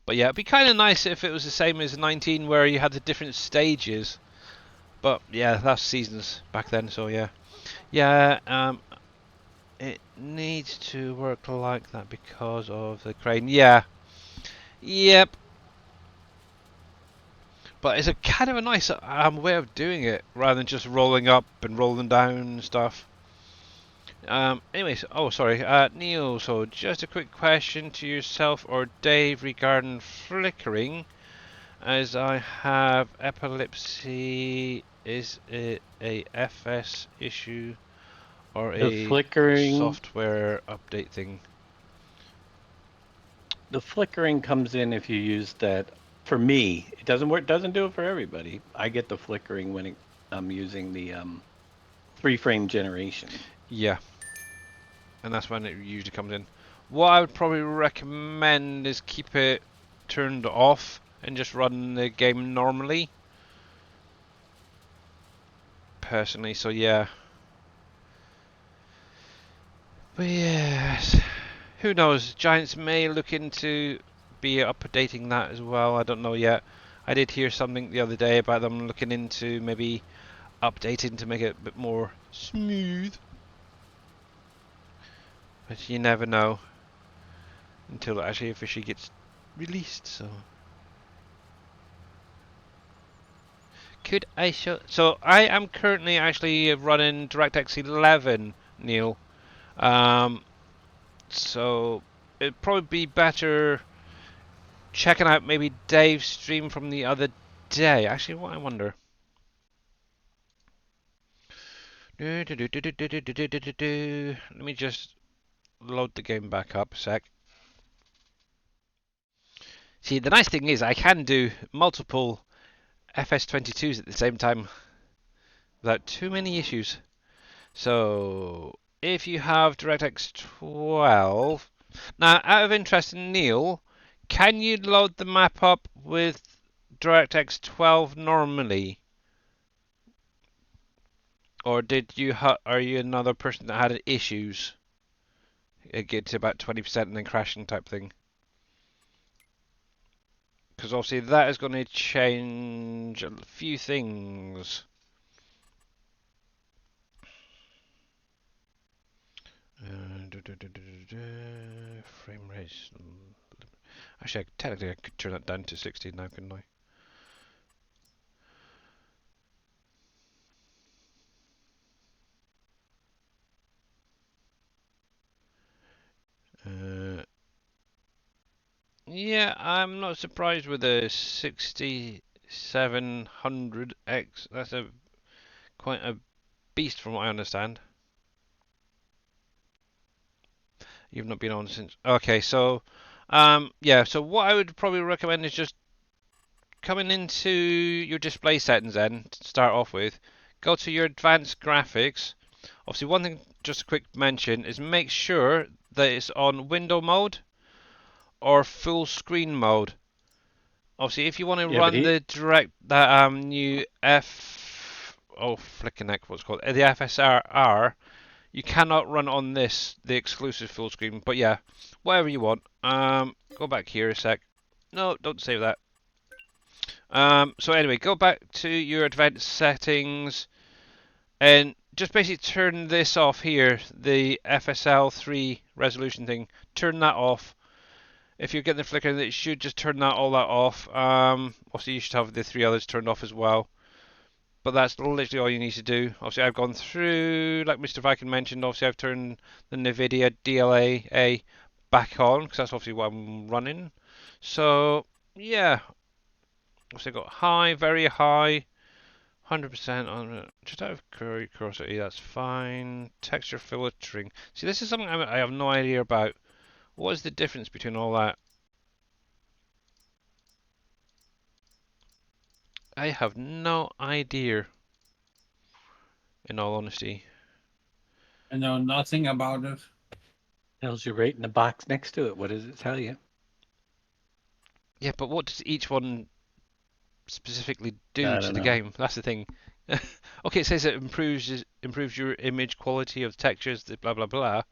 But yeah, it'd be kind of nice if it was the same as 19, where you had the different stages. But yeah, that's seasons back then, so yeah. Yeah, it needs to work like that because of the crane. Yeah. Yep. But it's a kind of a nice way of doing it, rather than just rolling up and rolling down and stuff. Anyways, oh sorry, Neil. So just a quick question to yourself or Dave regarding flickering, as I have epilepsy. Is it a FS issue or The a flickering, software update thing? the flickering comes in if you use that. For me, it doesn't work. Doesn't do it for everybody. I get the flickering when I'm using the three frame generation. Yeah, and that's when it usually comes in. What I would probably recommend is keep it turned off and just run the game normally. Personally, so yeah. But yes, who knows? Giants may look into be updating that as well. I don't know yet. I did hear something the other day about them looking into maybe updating to make it a bit more smooth. But you never know until it actually officially gets released. So could I show? So I am currently actually running DirectX 11, Neil. Um, so it'd probably be better checking out maybe Dave's stream from the other day. Actually, what I wonder. Let me just load the game back up a sec. See, the nice thing is I can do multiple FS22s at the same time without too many issues. So, if you have DirectX 12... Now, out of interest, Neil, can you load the map up with DirectX 12 normally? Or are you another person that had issues? It gets to about 20% and then crashing type thing. Because obviously that is going to change a few things. Frame rate. Actually, technically I could turn that down to 60 now, couldn't I? Yeah, I'm not surprised with the 6700X. That's quite a beast from what I understand. You've not been on since. Okay, so yeah. So what I would probably recommend is just coming into your display settings then to start off with. Go to your advanced graphics. Obviously, one thing, just a quick mention, is make sure that it's on window mode or full screen mode. Obviously, if you want to Yeah, but run the new flicking heck, what's it called, the FSR, you cannot run on this, the exclusive full screen. But yeah, whatever you want. Go back here a sec. No, don't save that. So anyway, go back to your advanced settings and just basically turn this off here, the FSL3 resolution thing. Turn that off. If you're getting the flickering, it should just turn all that off. Obviously, you should have the three others turned off as well. But that's literally all you need to do. Obviously, I've gone through, like Mr. Viking mentioned, obviously I've turned the NVIDIA DLA back on, because that's obviously what I'm running. So, yeah. Obviously, I've got high, very high, 100% on just out of curiosity, that's fine. Texture filtering. See, this is something I have no idea about. What is the difference between all that? I have no idea, in all honesty. I know nothing about it. tells you right in the box next to it. What does it tell you? Yeah, but what does each one specifically do I to don't the know. game? That's the thing. Okay, it says it improves your image quality of textures, blah blah blah.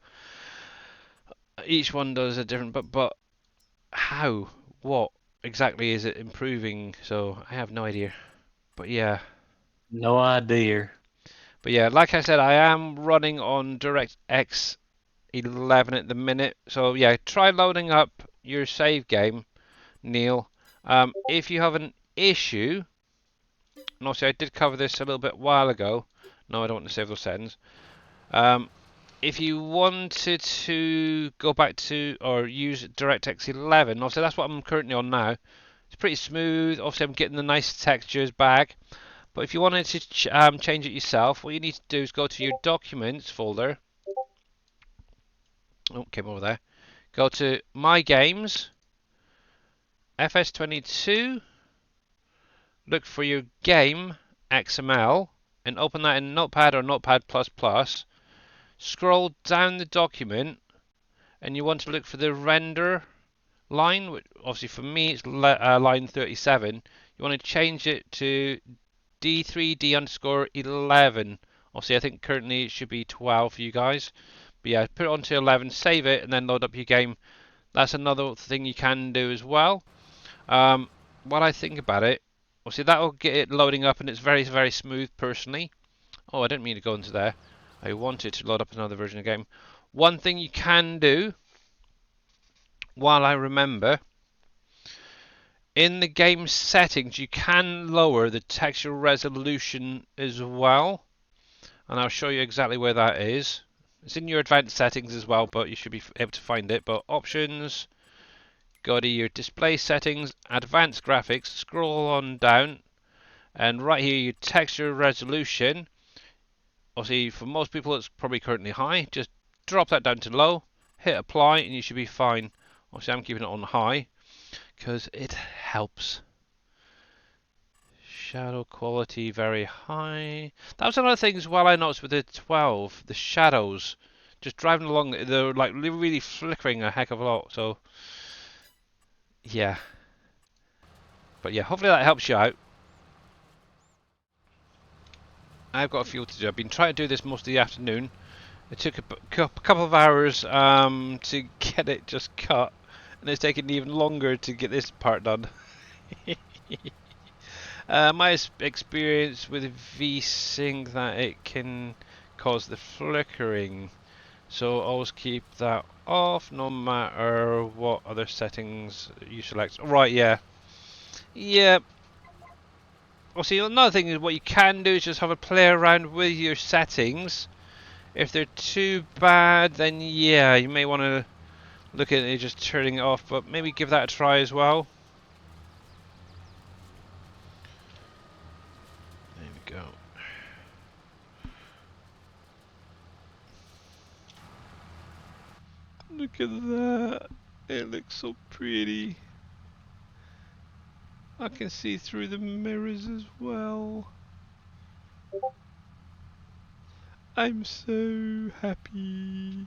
Each one does a different, but how? What exactly is it improving? So I have no idea. But yeah. No idea. But yeah, like I said, I am running on DirectX 11 at the minute. So yeah, try loading up your save game, Neil. If you have an issue, and obviously I did cover this a little bit while ago. No, I don't want to save those settings. If you wanted to go back to or use DirectX 11, obviously that's what I'm currently on now. It's pretty smooth. Obviously I'm getting the nice textures back. But if you wanted to change it yourself, what you need to do is go to your Documents folder. Oh, came over there. Go to My Games, FS22. Look for your game XML and open that in Notepad or Notepad++. Scroll down the document and you want to look for the render line, which obviously for me it's line 37. You want to change it to D3D_11. Obviously I think currently it should be 12 for you guys. But yeah, put it onto 11, save it, and then load up your game. That's another thing you can do as well. What I think about it, obviously that'll get it loading up and it's very, very smooth personally. Oh, I didn't mean to go into there. I wanted to load up another version of the game. One thing you can do, while I remember, in the game settings you can lower the texture resolution as well. And I'll show you exactly where that is. It's in your advanced settings as well, but you should be able to find it. But options, go to your display settings, advanced graphics, scroll on down, and right here your texture resolution. Obviously for most people it's probably currently high. Just drop that down to low, hit apply, and you should be fine. Obviously I'm keeping it on high because it helps. Shadow quality very high. That was another thing as well I noticed with the 12, the shadows. Just driving along, they're like really flickering a heck of a lot. So yeah, but yeah, hopefully that helps you out. I've got a few to do. I've been trying to do this most of the afternoon. It took a couple of hours to get it just cut, and it's taken even longer to get this part done. My experience with VSync that it can cause the flickering, so always keep that off no matter what other settings you select. Right, yeah. Yeah. Well, see, another thing is what you can do is just have a play around with your settings. If they're too bad, then yeah, you may want to look at it just turning it off, but maybe give that a try as well. There we go. Look at that. It looks so pretty. I can see through the mirrors as well. I'm so happy.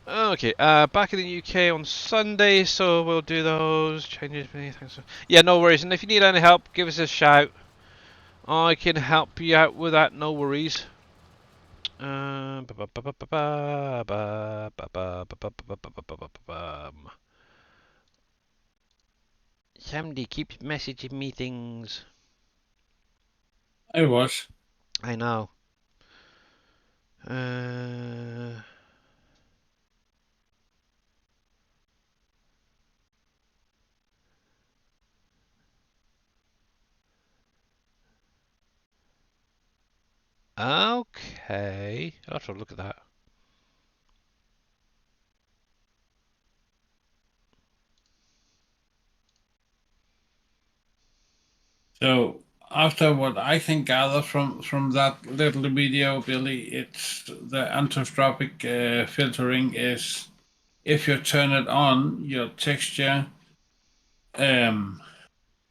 Okay, back in the UK on Sunday, so we'll do those changes. Yeah, no worries. And if you need any help, give us a shout. I can help you out with that. No worries. Somebody keeps messaging me things. I was. I know. Okay. I'll have to look at that. So after what I can gather from that little video, Billy, it's the anthropic filtering is if you turn it on, your texture that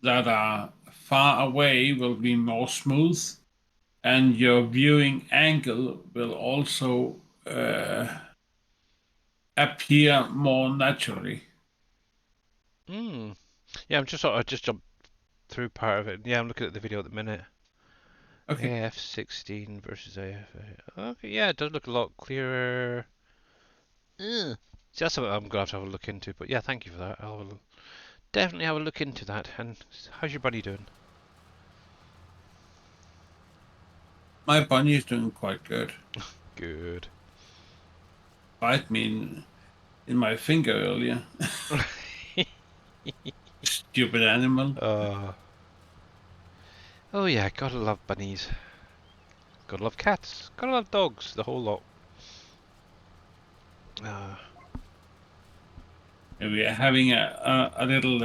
are far away will be more smooth, and your viewing angle will also appear more naturally. Hmm. Yeah, I'm just sort of just jumped through part of it. Yeah, I'm looking at the video at the minute. Okay. AF16 versus AF. Okay, yeah, it does look a lot clearer. Ugh. See, that's something I'm gonna have to have a look into. But yeah, thank you for that. Definitely have a look into that. And how's your buddy doing? My bunny is doing quite good. Good. Bite me in my finger earlier. Stupid animal. Oh yeah, gotta love bunnies. Gotta love cats. Gotta love dogs. The whole lot. Uh, We are having a little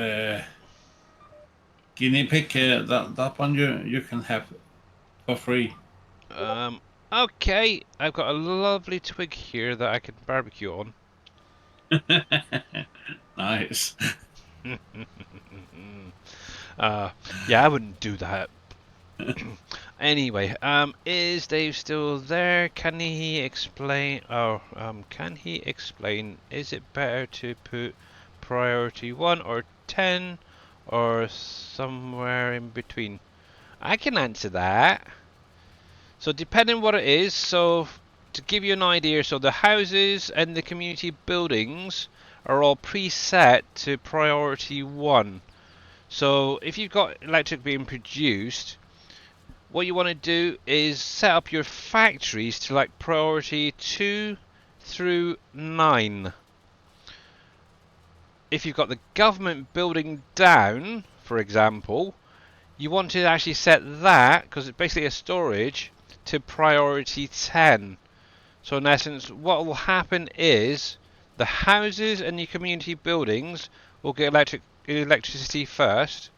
guinea pig. That one you can have for free. um. Okay, I've got a lovely twig here that I can barbecue on. Nice. Yeah, I wouldn't do that. Anyway, is Dave still there? Can he explain? Oh, can he explain? Is it better to put priority 1 or 10 or somewhere in between? I can answer that. So depending what it is, so to give you an idea, so the houses and the community buildings are all preset to priority 1. So if you've got electric being produced, what you want to do is set up your factories to like priority 2 through 9. If you've got the government building down, for example, you want to actually set that, because it's basically a storage, to priority 10. So in essence, what will happen is the houses and your community buildings will get electricity first,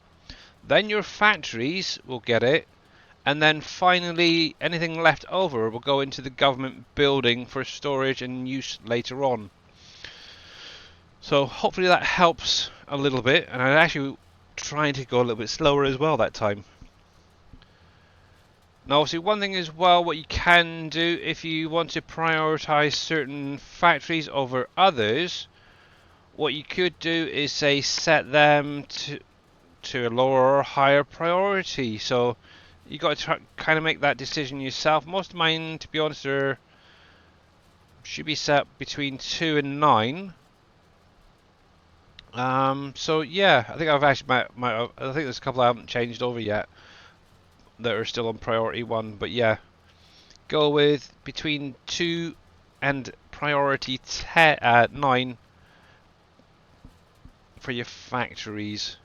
then your factories will get it, and then finally anything left over will go into the government building for storage and use later on. So hopefully that helps a little bit, and I'm actually trying to go a little bit slower as well that time. Now obviously one thing as well, what you can do if you want to prioritize certain factories over others, what you could do is say set them to a lower or higher priority. So you got to kind of make that decision yourself. Most of mine, to be honest, should be set between 2 and 9. So yeah, I think I've actually I think there's a couple I haven't changed over yet that are still on priority 1. But yeah, go with between 2 and priority 9 for your factories.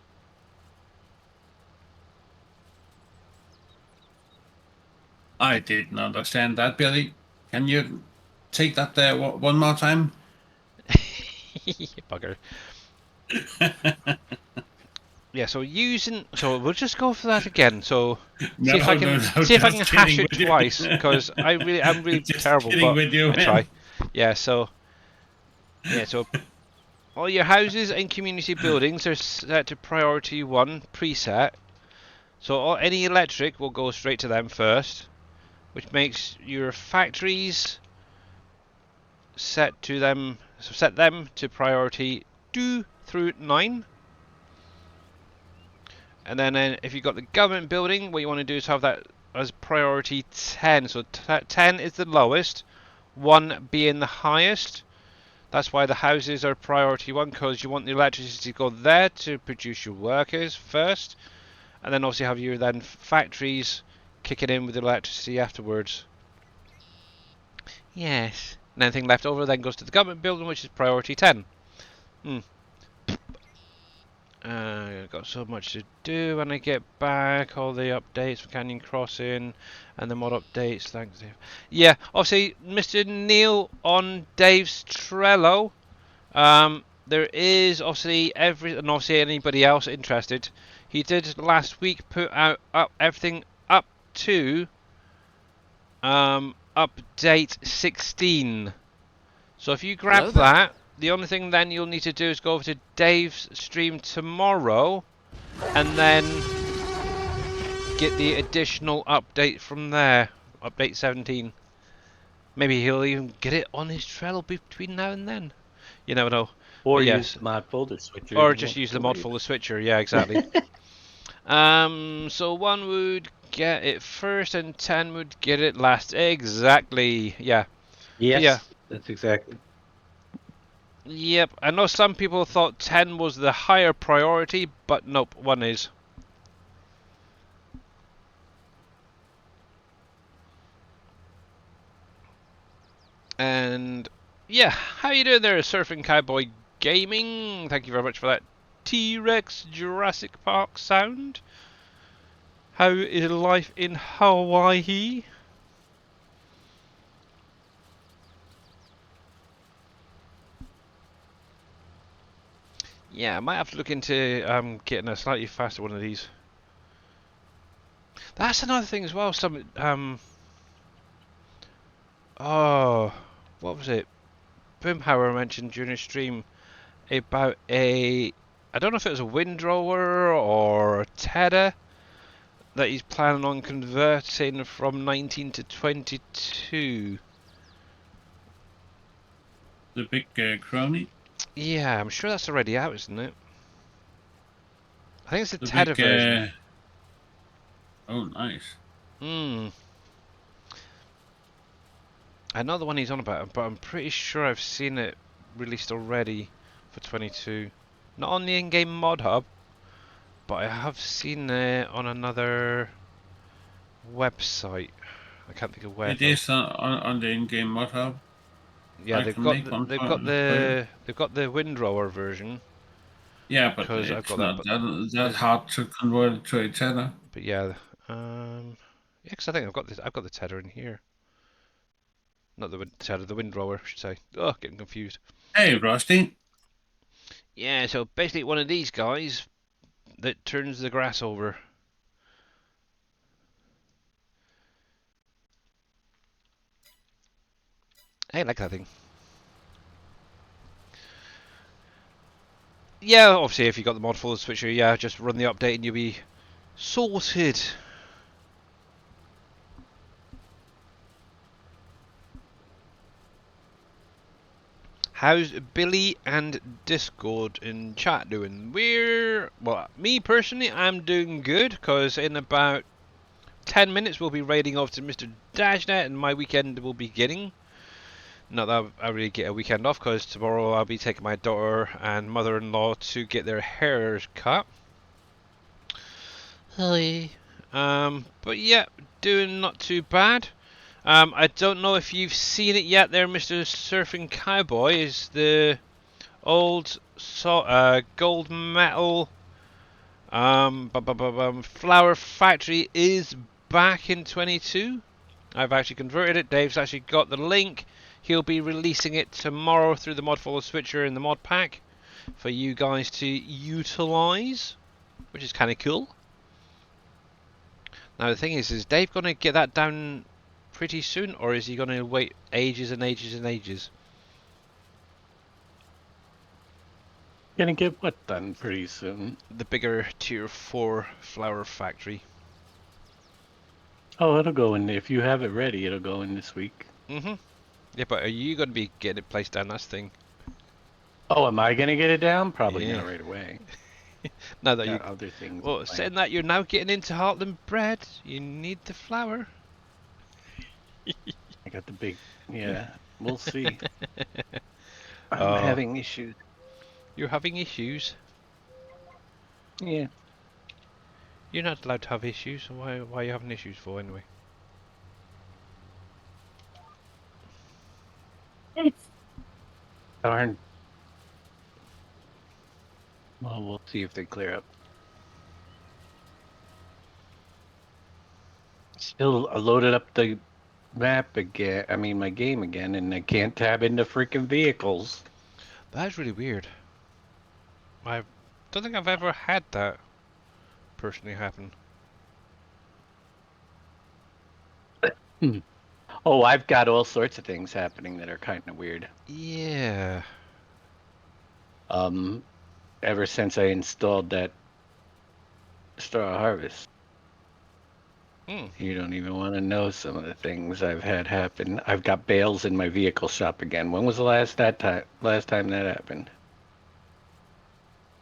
I didn't understand that, Billy. Can you take that there one more time? Bugger. Yeah, so we'll just go for that again. So see if I can hash it twice, because I'm really Just terrible, kidding but with you, I man. try. Yeah, so all your houses and community buildings are set to priority 1 preset. So any electric will go straight to them first, which makes your factories set them to priority 2 through 9. And then if you've got the government building, what you want to do is have that as priority 10. So 10 is the lowest, 1 being the highest. That's why the houses are priority 1, because you want the electricity to go there to produce your workers first. And then obviously have your then factories kicking in with the electricity afterwards. Yes. And anything left over then goes to the government building, which is priority 10. I've got so much to do when I get back. All the updates for Canyon Crossing and the mod updates. Thanks, Dave. Yeah, obviously, Mr. Neil on Dave's Trello. There is obviously and obviously anybody else interested. He did last week put out everything up to update 16. So if you grab Hello there. that, the only thing then you'll need to do is go over to Dave's stream tomorrow and then get the additional update from there. Update 17. Maybe he'll even get it on his Trello between now and then. You never know. Or But use yes, the mod folder switcher. or to just use the to mod wait. folder switcher. Yeah, exactly. So 1 would get it first, and 10 would get it last. Exactly. Yeah. But yeah. Yes, that's exactly. Yep. I know some people thought 10 was the higher priority, but nope, 1 is. And yeah, how you doing there, Surfing Cowboy Gaming? Thank you very much for that T-Rex Jurassic Park sound. How is life in Hawaii? Yeah, I might have to look into getting a slightly faster one of these. That's another thing as well. Some oh, what was it? Boomhauer mentioned during a stream about I don't know if it was a windrower or a tedder that he's planning on converting from 19 to 22. The big crony. Yeah, I'm sure that's already out, isn't it? I think it's the The tedder big. version. Oh, nice. Hmm. I know the one he's on about, but I'm pretty sure I've seen it released already for 22. Not on the in-game mod hub, but I have seen it on another website. I can't think of where It though. is on the in-game mod hub. Yeah, I can make one for you. they've got the windrower version Yeah, but because I've it's got that. not But that there's hard to convert it to a tether. but yeah, yeah, 'cause I think I've got the tedder in here. Not the tedder, the windrower, I should say. Oh, getting confused. Hey, Rusty. Yeah, so basically one of these guys that turns the grass over. I like that thing. Yeah, obviously if you got the mod for the switcher, yeah, just run the update and you'll be sorted. How's Billy and Discord in chat doing? Well, me personally, I'm doing good, because in about 10 minutes we'll be raiding off to Mr. Dashnet and my weekend will be beginning. Not that I really get a weekend off, because tomorrow I'll be taking my daughter and mother-in-law to get their hairs cut. Hi. But yeah, doing not too bad. I don't know if you've seen it yet there, Mr. Surfing Cowboy, is the old gold metal flower factory is back in 22. I've actually converted it. Dave's actually got the link. He'll be releasing it tomorrow through the mod follow switcher in the mod pack for you guys to utilize, which is kind of cool. Now the thing is Dave going to get that down pretty soon, or is he going to wait ages and ages and ages? Gonna get what done pretty soon? The bigger tier 4 flower factory. Oh, it'll go in. If you have it ready, it'll go in this week. Mhm. Yeah, but are you going to be getting it placed down? That's the thing. Oh, am I gonna get it down? Probably Yeah. not right away. Now that you, Got other things. well, saying that you're now getting into Heartland bread, you need the flour. I got the big. Yeah, we'll see. I'm Oh. having issues. You're having issues. Yeah. You're not allowed to have issues. So why are you having issues for anyway? Darn. Well, we'll see if they clear up. Still, I loaded up the map again. I mean, my game again, and I can't tab into freaking vehicles. That's really weird. I don't think I've ever had that personally happen. Oh, I've got all sorts of things happening that are kind of weird. Yeah. Ever since I installed that Straw Harvest. Hmm. You don't even want to know some of the things I've had happen. I've got bales in my vehicle shop again. When was the last time that happened?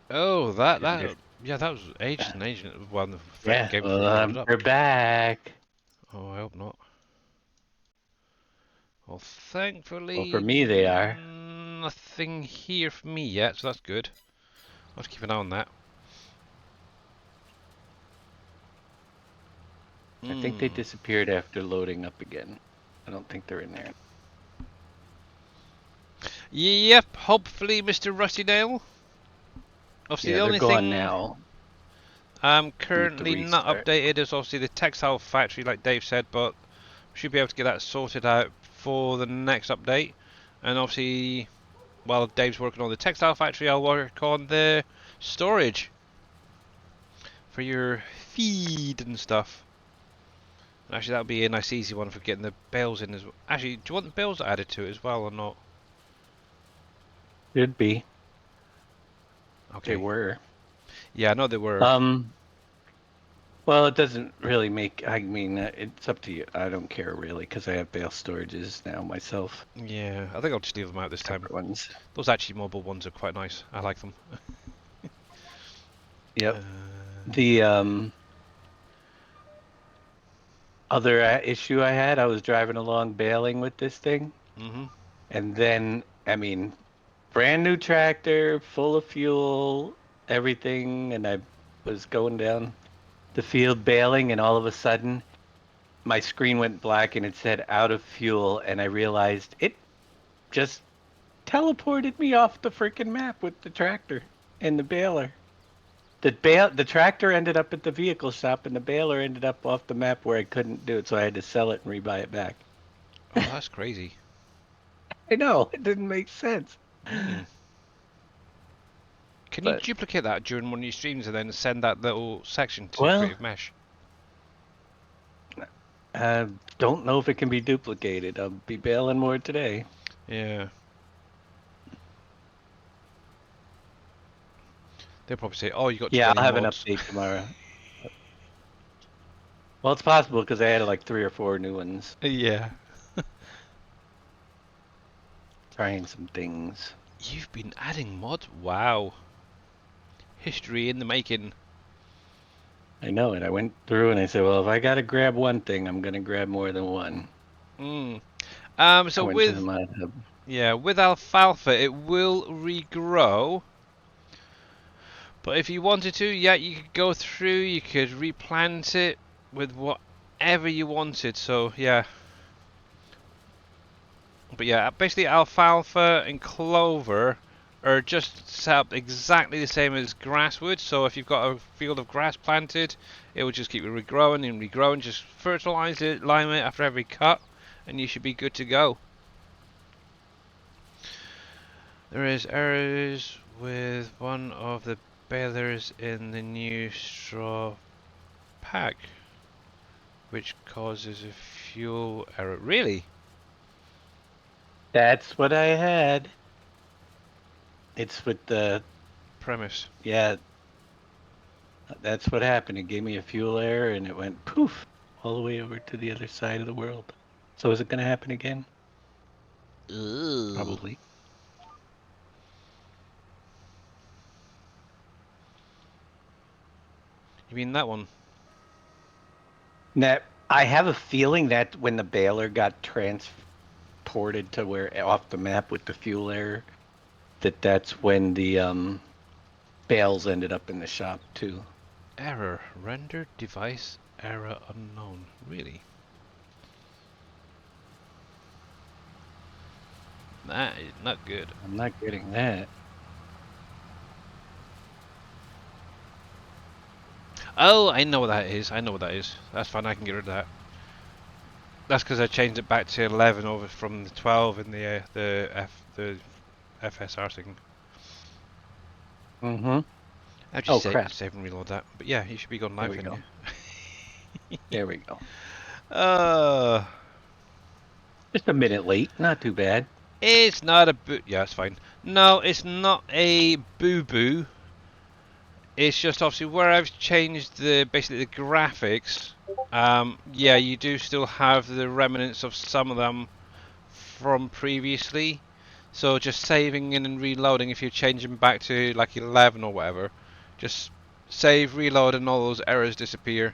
Oh, And if, yeah, that was ages and ages. When the yeah, game well, first loaded up. they're back. Oh, I hope not. Well, Well, for thankfully, me, they are. nothing here for me yet, so that's good. I'll have to keep an eye on that. I think they Hmm. disappeared after loading up again. I don't think they're in there. Yep, hopefully, Mr. Rusty Nail. Obviously, Yeah, the they're only gone thing now I'm with the currently not restart. updated is obviously the textile factory, like Dave said, but we should be able to get that sorted out for the next update. And obviously, while Dave's working on the textile factory, I'll work on the storage for your feed and stuff. Actually, that would be a nice easy one for getting the bales in as well. Actually, do you want the bales added to it as well or not? Should be. They Okay. were. Yeah, I know they were. Um, well, it doesn't really make. I mean, it's up to you. I don't care really because I have bale storages now myself. Yeah, I think I'll just leave them out this time. Separate ones. Those actually mobile ones are quite nice. I like them. Yep. Uh, The other issue I had, I was driving along bailing with this thing, mhm. and then, I mean, brand new tractor, full of fuel, everything, and I was going down the field bailing, and all of a sudden, my screen went black and it said out of fuel, and I realized it just teleported me off the freaking map with the tractor and the baler. The tractor ended up at the vehicle shop, and the baler ended up off the map where I couldn't do it, so I had to sell it and rebuy it back. Oh, that's crazy. I know it didn't make sense, Hmm. Can you but duplicate that during one of your streams and then send that little section to well, Creative Mesh? I don't know if it can be duplicated. I'll be bailing more today. Yeah. They'll probably say, "Oh, you got Yeah, 20 I'll have an mods." update tomorrow. Well, it's possible because I added like 3 or 4 new ones, Yeah. trying some things. You've been adding mods? Wow. History in the making. I know it. I went through and I said, well, if I gotta grab one thing, I'm gonna grab more than one. Mm. I So went to the with mod hub. yeah, with alfalfa, it will regrow. But if you wanted to, yeah, you could go through. You could replant it with whatever you wanted. So yeah. But yeah, basically alfalfa and clover are just set up exactly the same as grass would. So if you've got a field of grass planted, it will just keep regrowing and regrowing. Just fertilize it, lime it after every cut, and you should be good to go. There is errors with one of the balers in the new straw pack, which causes a fuel error. Really? That's what I had. It's with the, Premise. yeah, that's what happened. It gave me a fuel error and it went poof all the way over to the other side of the world. So is it gonna happen again? Ugh. Probably. You mean that one? Now, I have a feeling that when the baler got transported to where off the map with the fuel error, that's when the bales ended up in the shop too. Error. Render device error unknown. Really? That is not good. I'm not getting that. Oh, I know what that is. I know what that is. That's fine. I can get rid of that. That's because I changed it back to 11 over from the 12 in the FSR thing. Mm-hmm. I'll just Oh crap. save and reload that. But yeah, you should be going There live we then. go. Yeah. There we go. Uh, Just a minute late. Not too bad. it's not a boo. Yeah, it's fine. No, it's not a boo boo. It's just obviously where I've changed the basically the graphics. Yeah, you do still have the remnants of some of them from previously. So just saving in and reloading, if you're changing back to like 11 or whatever, just save, reload, and all those errors disappear.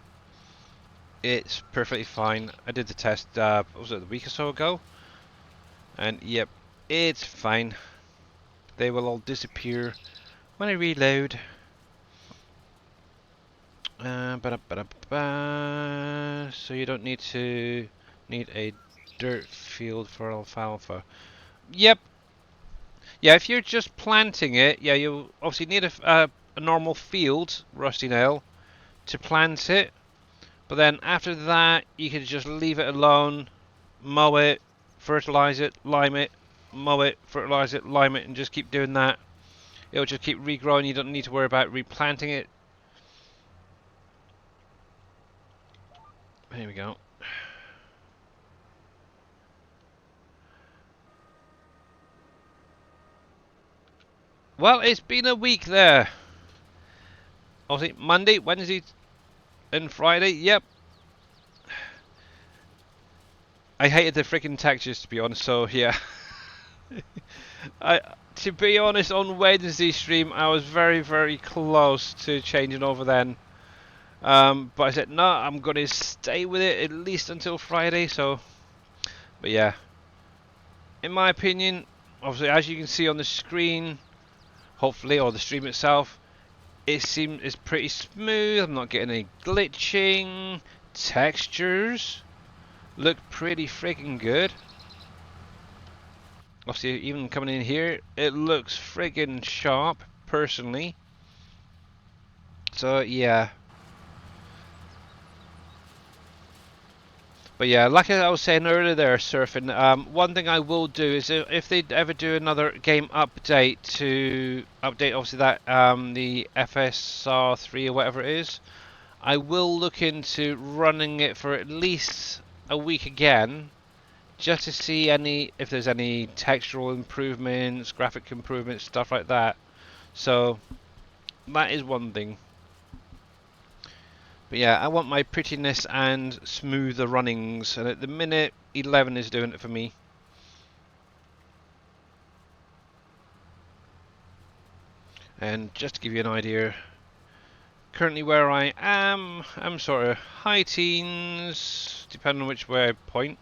It's perfectly fine. I did the test, was it a week or so ago? And yep, it's fine. They will all disappear when I reload. So you don't need a dirt field for alfalfa. Yep. Yeah, if you're just planting it, yeah, you obviously need a normal field, rusty nail, to plant it. But then after that, you can just leave it alone, mow it, fertilize it, lime it, mow it, fertilize it, lime it, and just keep doing that. It'll just keep regrowing. You don't need to worry about replanting it. Here we go. Well, it's been a week there. Obviously, Monday, Wednesday, and Friday. Yep. I hated the freaking textures, to be honest. So yeah. To be honest, on Wednesday stream, I was very, very close to changing over then. But I said, no, I'm going to stay with it at least until Friday. So, but yeah. In my opinion, obviously, as you can see on the screen, hopefully, or the stream itself, it's pretty smooth. I'm not getting any glitching. Textures look pretty freaking good. Obviously, even coming in here, it looks friggin' sharp, personally. So, yeah. But yeah, like I was saying earlier there, Surfing, one thing I will do is if they ever do another game update to update, obviously, that the FSR3 or whatever it is, I will look into running it for at least a week again, just to see if there's any textural improvements, graphic improvements, stuff like that. So that is one thing. But yeah, I want my prettiness and smoother runnings, and at the minute 11 is doing it for me. And just to give you an idea, currently where I am, I'm sort of high teens, depending on which way I point.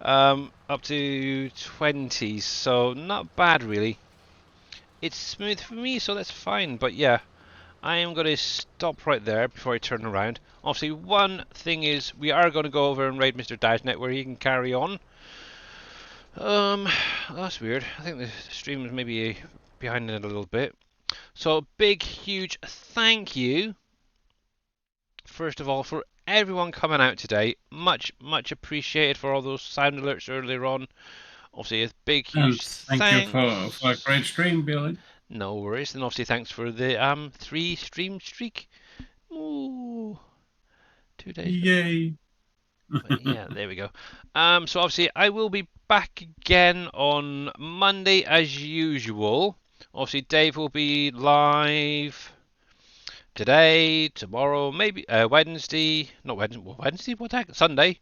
Up to 20s, so not bad really. It's smooth for me, so that's fine. But yeah, I am going to stop right there before I turn around. Obviously, one thing is we are going to go over and raid Mr. Dashnet where he can carry on. That's weird. I think the stream is maybe behind it a little bit. So, big, huge thank you, first of all, for everyone coming out today. Much, much appreciated for all those sound alerts earlier on. Obviously, a big, And huge thank you for a thanks. great stream, Billy. No worries, and obviously thanks for the 3 stream streak. Ooh, 2 days. Yay! But yeah, there we go. So obviously I will be back again on Monday as usual. Obviously Dave will be live today, tomorrow, maybe Wednesday. Not Wednesday. Wednesday? What the heck? Sunday,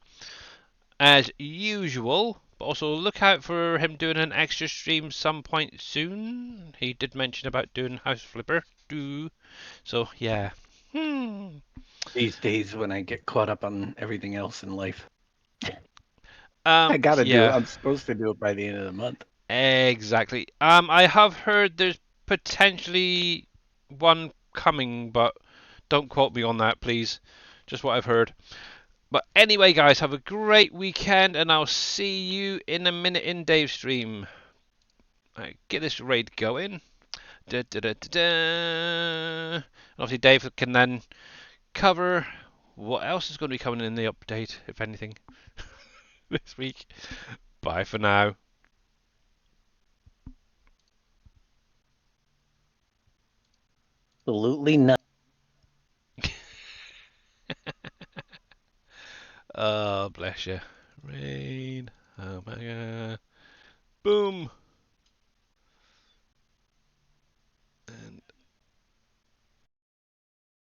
as usual. But also look out for him doing an extra stream some point soon. He did mention about doing House Flipper. So yeah. These days when I get caught up on everything else in life. I gotta do it. Yeah. I'm supposed to do it by the end of the month. Exactly. I have heard there's potentially one coming, but don't quote me on that, please. Just what I've heard. But anyway, guys, have a great weekend, and I'll see you in a minute in Dave's stream. Right, get this raid going. Da, da, da, da, da. Obviously, Dave can then cover what else is going to be coming in the update, if anything, this week. Bye for now. Absolutely not. Oh, bless you. Rain. Oh my god. Boom.